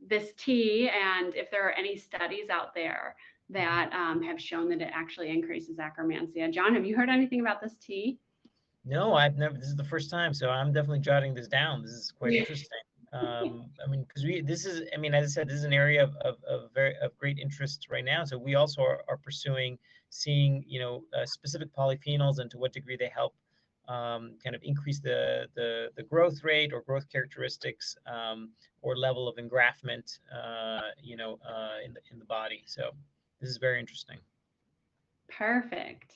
this tea and if there are any studies out there that have shown that it actually increases Ackermansia. John, have you heard anything about this tea? No, I've never. This is the first time, so I'm definitely jotting this down. This is quite interesting. Because as I said, this is an area of great interest right now. So we also are pursuing seeing, specific polyphenols and to what degree they help kind of increase the growth rate or growth characteristics or level of engraftment, in the body. So this is very interesting. Perfect.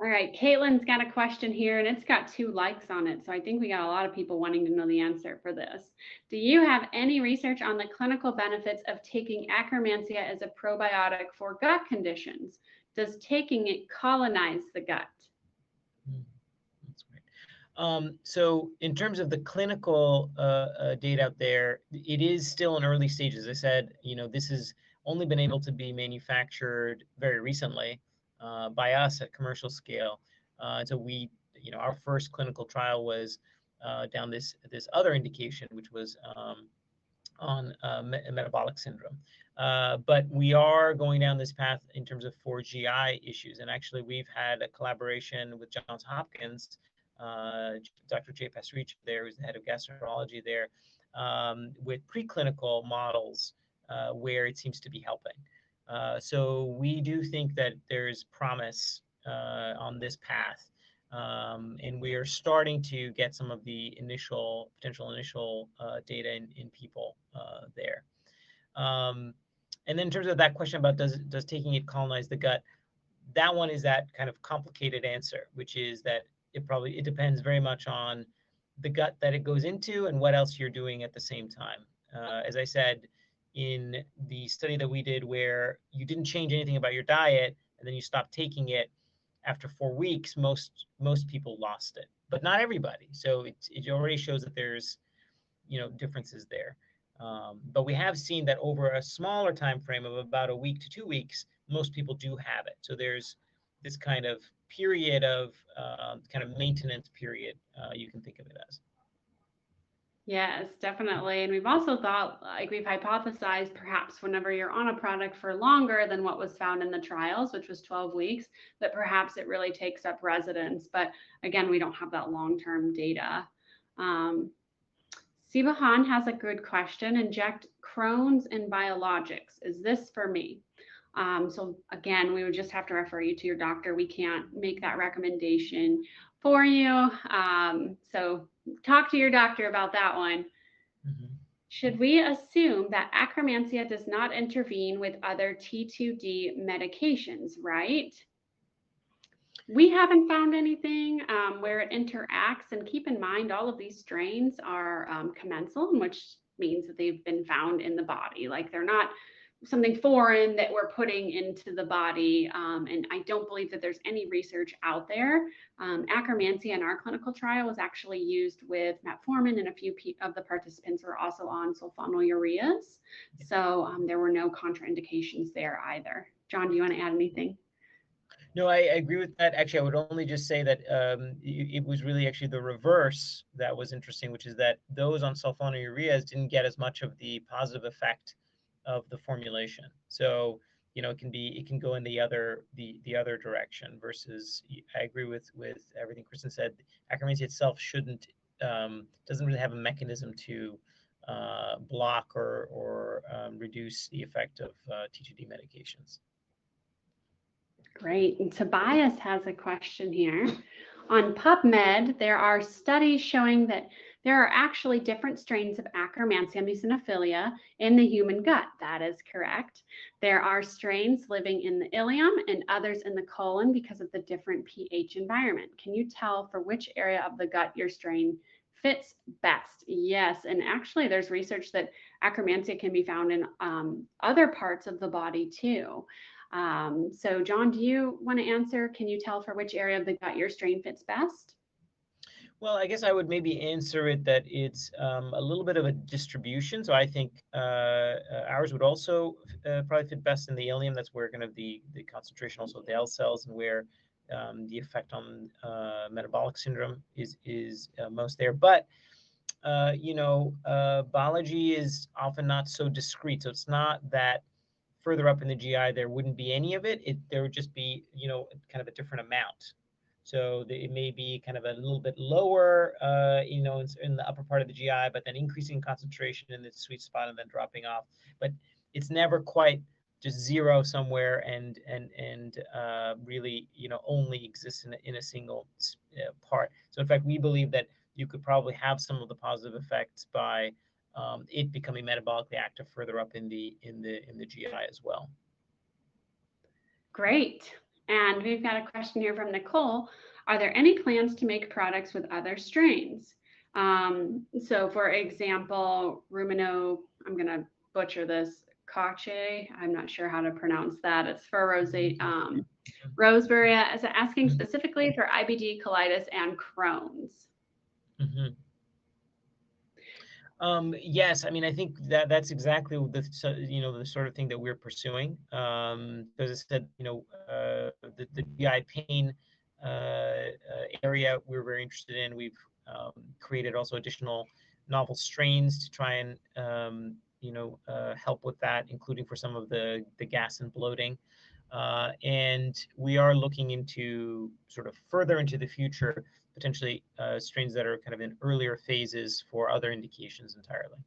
All right, Caitlin's got a question here, and it's got 2 likes on it. So I think we got a lot of people wanting to know the answer for this. Do you have any research on the clinical benefits of taking Acromansia as a probiotic for gut conditions? Does taking it colonize the gut? That's great. So in terms of the clinical data out there, it is still in early stages. As I said, this has only been able to be manufactured very recently. By us at commercial scale. So we, our first clinical trial was down this other indication, which was on metabolic syndrome. But we are going down this path in terms of for GI issues. And actually, we've had a collaboration with Johns Hopkins, Dr. Jay Pasricha there, who's the head of gastroenterology there, with preclinical models where it seems to be helping. So we do think that there's promise on this path, and we are starting to get some of the potential initial data in people there. And then in terms of that question about does taking it colonize the gut, that one is that kind of complicated answer, which is that it depends very much on the gut that it goes into and what else you're doing at the same time. As I said, in the study that we did where you didn't change anything about your diet and then you stopped taking it, after 4 weeks, most people lost it, but not everybody. So it already shows that there's, differences there. But we have seen that over a smaller time frame of about a week to 2 weeks, most people do have it. So there's this kind of period of kind of maintenance period, you can think of it as. Yes, definitely. And we've also thought, like we've hypothesized, perhaps whenever you're on a product for longer than what was found in the trials, which was 12 weeks, that perhaps it really takes up residence. But again, we don't have that long-term data. Sibahan has a good question. Inject Crohn's and biologics. Is this for me? So again, we would just have to refer you to your doctor. We can't make that recommendation for you. So talk to your doctor about that one. Mm-hmm. Should we assume that Acromansia does not intervene with other T2D medications, right? We haven't found anything where it interacts, and keep in mind all of these strains are commensal, which means that they've been found in the body. Like they're not something foreign that we're putting into the body. And I don't believe that there's any research out there. Acromansia in our clinical trial was actually used with metformin, and a few of the participants were also on sulfonylureas. So there were no contraindications there either. John, do you want to add anything? No, I agree with that. Actually, I would only just say that it was really actually the reverse that was interesting, which is that those on sulfonylureas didn't get as much of the positive effect of the formulation. So, it can go in the other direction versus, I agree with everything Kristen said. Acromancy itself doesn't really have a mechanism to block or reduce the effect of T2D medications. Great. And Tobias has a question here. On PubMed, there are studies showing that there are actually different strains of Akkermansia muciniphila in the human gut. That is correct. There are strains living in the ileum and others in the colon because of the different pH environment. Can you tell for which area of the gut your strain fits best? Yes, and actually there's research that Akkermansia can be found in other parts of the body too. So John, do you want to answer? Can you tell for which area of the gut your strain fits best? Well, I guess I would maybe answer it that it's a little bit of a distribution. So I think ours would also probably fit best in the ileum. That's where kind of the concentration also of the L cells, and where the effect on metabolic syndrome is most there. But biology is often not so discrete. So it's not that further up in the GI there wouldn't be any of it. There would just be kind of a different amount. So it may be kind of a little bit lower, in the upper part of the GI, but then increasing concentration in the sweet spot and then dropping off. But it's never quite just zero somewhere and really only exists in a single part. So in fact, we believe that you could probably have some of the positive effects by it becoming metabolically active further up in the GI as well. Great. And we've got a question here from Nicole. Are there any plans to make products with other strains? So for example, Rumino, I'm going to butcher this, Cache, I'm not sure how to pronounce that. It's for Roseberry. Is it asking specifically for IBD, colitis, and Crohn's? Mm-hmm. Yes, I mean, I think that's exactly the sort of thing that we're pursuing. As I said, the GI pain area we're very interested in. We've created also additional novel strains to try and help with that, including for some of the gas and bloating. And we are looking into sort of further into the future, potentially strains that are kind of in earlier phases for other indications entirely.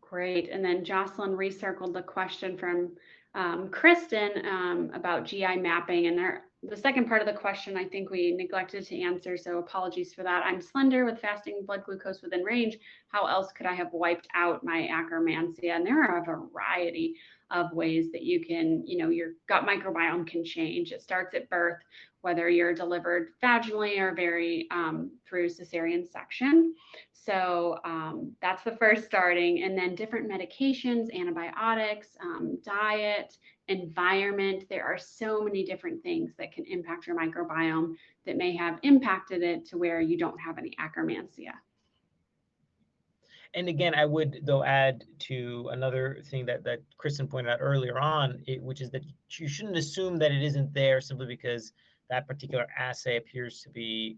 Great. And then Jocelyn recircled the question from Kristen about GI mapping. And the second part of the question, I think we neglected to answer, so apologies for that. I'm slender with fasting blood glucose within range. How else could I have wiped out my Akkermansia? And there are a variety of ways that you can, your gut microbiome can change. It starts at birth, whether you're delivered vaginally or through cesarean section. So that's the first starting, and then different medications, antibiotics, diet, environment. There are so many different things that can impact your microbiome that may have impacted it to where you don't have any Akkermansia. And again, I would though add to another thing that Kristen pointed out earlier on, which is that you shouldn't assume that it isn't there simply because that particular assay appears to be,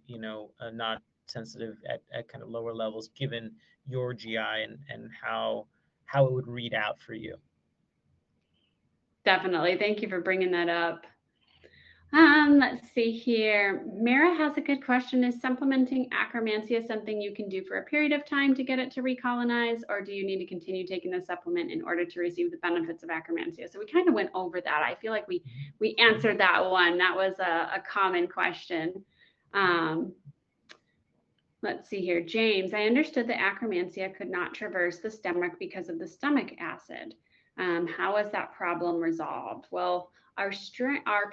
not sensitive at kind of lower levels, given your GI and how it would read out for you. Definitely. Thank you for bringing that up. Let's see here. Mara has a good question. Is supplementing Acromancia something you can do for a period of time to get it to recolonize, or do you need to continue taking the supplement in order to receive the benefits of Acromancia? So we kind of went over that. I feel like we answered that one. That was a common question. Let's see here. James, I understood that Acromancia could not traverse the stomach because of the stomach acid. How is that problem resolved? Well, our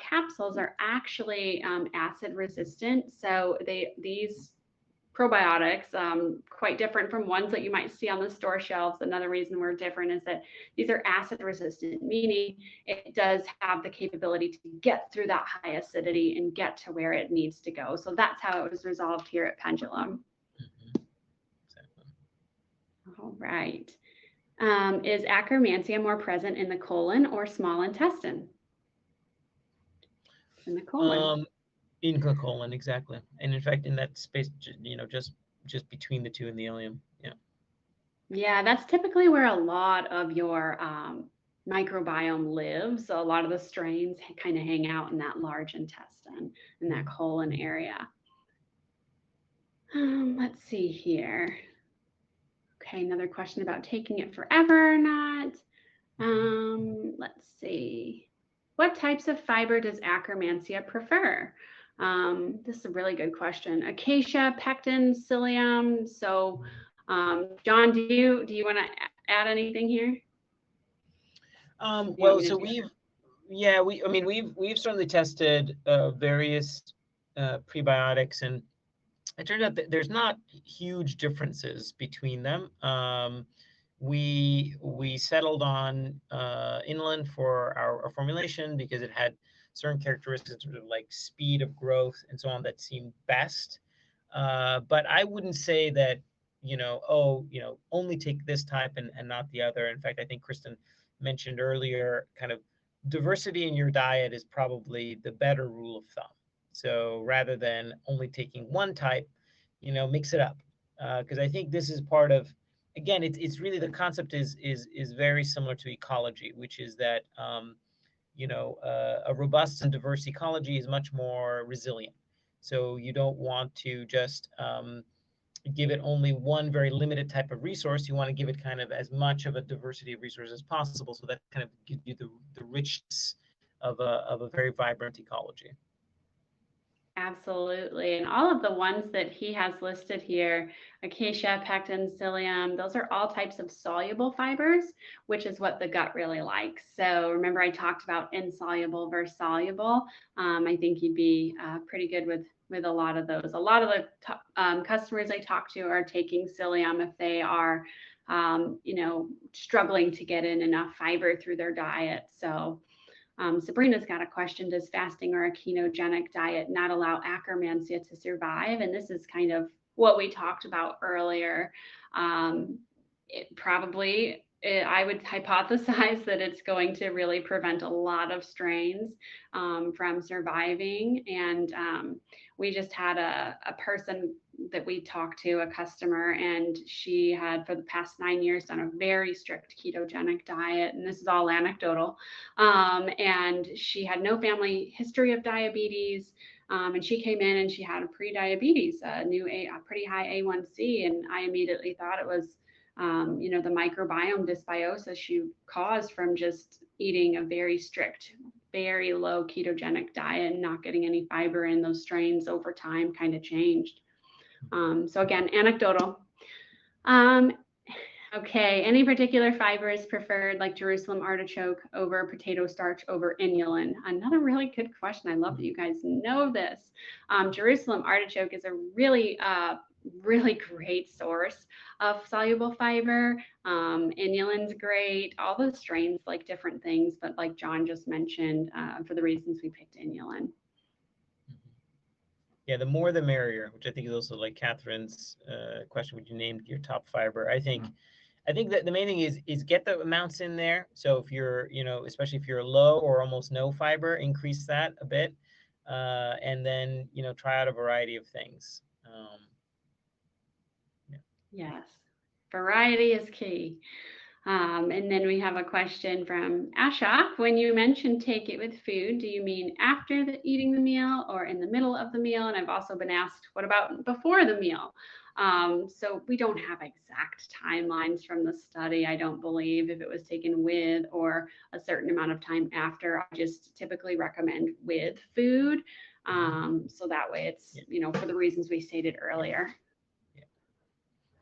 capsules are actually acid resistant. So these probiotics, quite different from ones that you might see on the store shelves. Another reason we're different is that these are acid resistant, meaning it does have the capability to get through that high acidity and get to where it needs to go. So that's how it was resolved here at Pendulum. Exactly. All right. Is Akkermansia more present in the colon or small intestine? In the colon. In the colon, exactly. And in fact, in that space, just between the two in the ileum. Yeah. Yeah, that's typically where a lot of your microbiome lives. So a lot of the strains kind of hang out in that large intestine, in that colon area. Let's see here. Okay, another question about taking it forever or not. Let's see. What types of fiber does Ackermansia prefer? This is a really good question. Acacia, pectin, psyllium. So, John, do you want to add anything here? Well, so we've certainly tested various prebiotics, and it turned out that there's not huge differences between them. We settled on inulin for our formulation because it had certain characteristics, sort of like speed of growth and so on, that seemed best. But I wouldn't say that, only take this type and not the other. In fact, I think Kristen mentioned earlier, kind of diversity in your diet is probably the better rule of thumb. So rather than only taking one type, mix it up. Because I think this is part of, again, it's really, the concept is very similar to ecology, which is that a robust and diverse ecology is much more resilient. So you don't want to just give it only one very limited type of resource. You want to give it kind of as much of a diversity of resources as possible, so that kind of gives you the richness of a very vibrant ecology. Absolutely. And all of the ones that he has listed here, acacia, pectin, psyllium, those are all types of soluble fibers, which is what the gut really likes. So remember, I talked about insoluble versus soluble. I think you'd be pretty good with a lot of those. A lot of the customers I talk to are taking psyllium if they are, struggling to get in enough fiber through their diet. So Sabrina's got a question. Does fasting or a ketogenic diet not allow Akkermansia to survive? And this is kind of what we talked about earlier. I would hypothesize that it's going to really prevent a lot of strains from surviving. And we just had a person that we talked to, a customer, and she had for the past 9 years done a very strict ketogenic diet. And this is all anecdotal. And she had no family history of diabetes. And she came in and she had a pre-diabetes, a pretty high A1C. And I immediately thought it was the microbiome dysbiosis she caused from just eating a very strict, very low ketogenic diet and not getting any fiber in. Those strains over time kind of changed. So again, anecdotal. Okay, any particular fibers preferred, like Jerusalem artichoke over potato starch over inulin? Another really good question. I love that you guys know this. Jerusalem artichoke is a really great source of soluble fiber. Inulin's great. All the strains like different things, but like John just mentioned, for the reasons we picked inulin. Yeah, the more the merrier, which I think is also like Catherine's question, would you name your top fiber? I think that the main thing is get the amounts in there. So if you're, especially if you're low or almost no fiber, increase that a bit. And then, try out a variety of things. Yeah. Yes, variety is key. And then we have a question from Ashok. When you mention take it with food, do you mean after eating the meal or in the middle of the meal? And I've also been asked, what about before the meal? So we don't have exact timelines from the study. I don't believe if it was taken with or a certain amount of time after. I just typically recommend with food. So that way it's, for the reasons we stated earlier.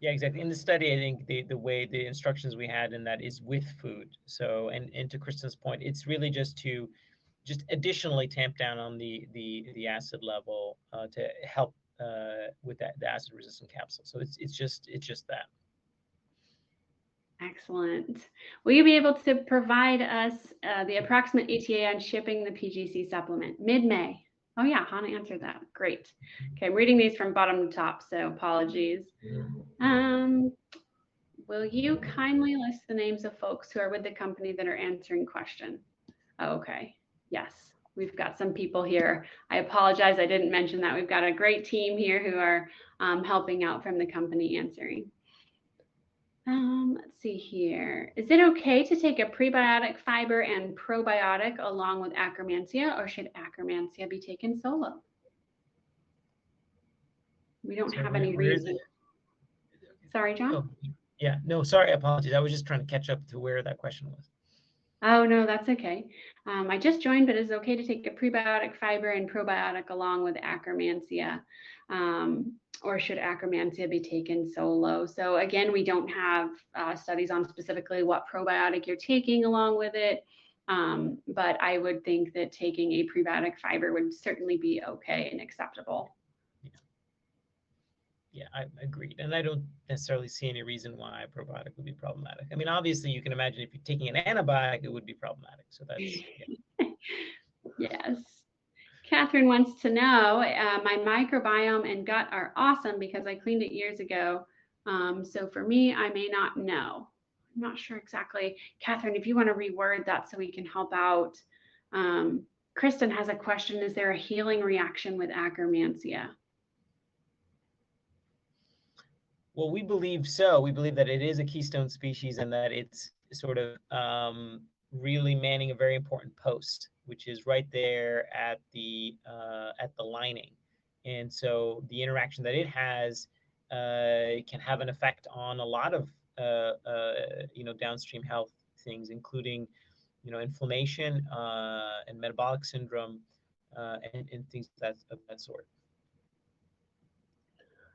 Yeah, exactly. In the study, I think the way the instructions we had in that is with food. So, and to Kristen's point, it's really just to additionally tamp down on the acid level to help the acid-resistant capsule. So it's just that. Excellent. Will you be able to provide us the approximate ETA on shipping the PGC supplement? Mid-May. Oh yeah, Hannah answered that. Great. Okay, I'm reading these from bottom to top, so apologies. Will you kindly list the names of folks who are with the company that are answering question? Oh, okay. Yes, we've got some people here. I apologize, I didn't mention that. We've got a great team here who are helping out from the company answering. Let's see here. Is it okay to take a prebiotic fiber and probiotic along with Acromancia, or should Acromancia be taken solo? We don't have any reason. Sorry, John? Oh, yeah, no, sorry, apologies. I was just trying to catch up to where that question was. Oh, no, that's okay. I just joined, but it's okay to take a prebiotic fiber and probiotic along with Ackermansia, or should Ackermansia be taken solo? So again, we don't have studies on specifically what probiotic you're taking along with it, but I would think that taking a prebiotic fiber would certainly be okay and acceptable. Yeah, I agreed. And I don't necessarily see any reason why a probiotic would be problematic. I mean, obviously, you can imagine if you're taking an antibiotic, it would be problematic. So that's, yeah. Yes. Catherine wants to know, my microbiome and gut are awesome because I cleaned it years ago. So for me, I may not know. I'm not sure exactly. Catherine, if you want to reword that so we can help out. Kristen has a question. Is there a healing reaction with Ackermansia? Well, we believe so. We believe that it is a keystone species and that it's sort of really manning a very important post, which is right there at the lining. And so the interaction that it has can have an effect on a lot of downstream health things, including inflammation and metabolic syndrome and things of that sort.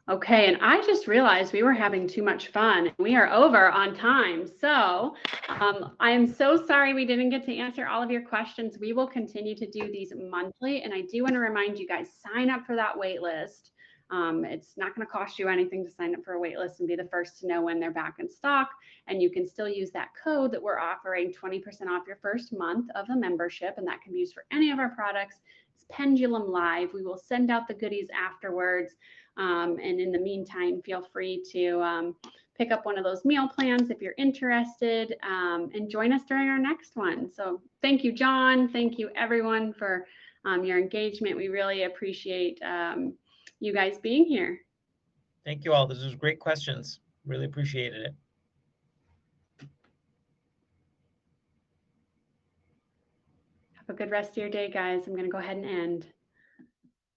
Okay, and I just realized we were having too much fun. We are over on time. So I am so sorry we didn't get to answer all of your questions. We will continue to do these monthly. And I do want to remind you guys, sign up for that wait list. It's not going to cost you anything to sign up for a wait list and be the first to know when they're back in stock. And you can still use that code that we're offering, 20% off your first month of the membership. And that can be used for any of our products. It's Pendulum Live. We will send out the goodies afterwards. And in the meantime, feel free to pick up one of those meal plans if you're interested, and join us during our next one. So thank you, John. Thank you, everyone, for your engagement. We really appreciate you guys being here. Thank you all. This was great questions. Really appreciated it. Have a good rest of your day, guys. I'm going to go ahead and end.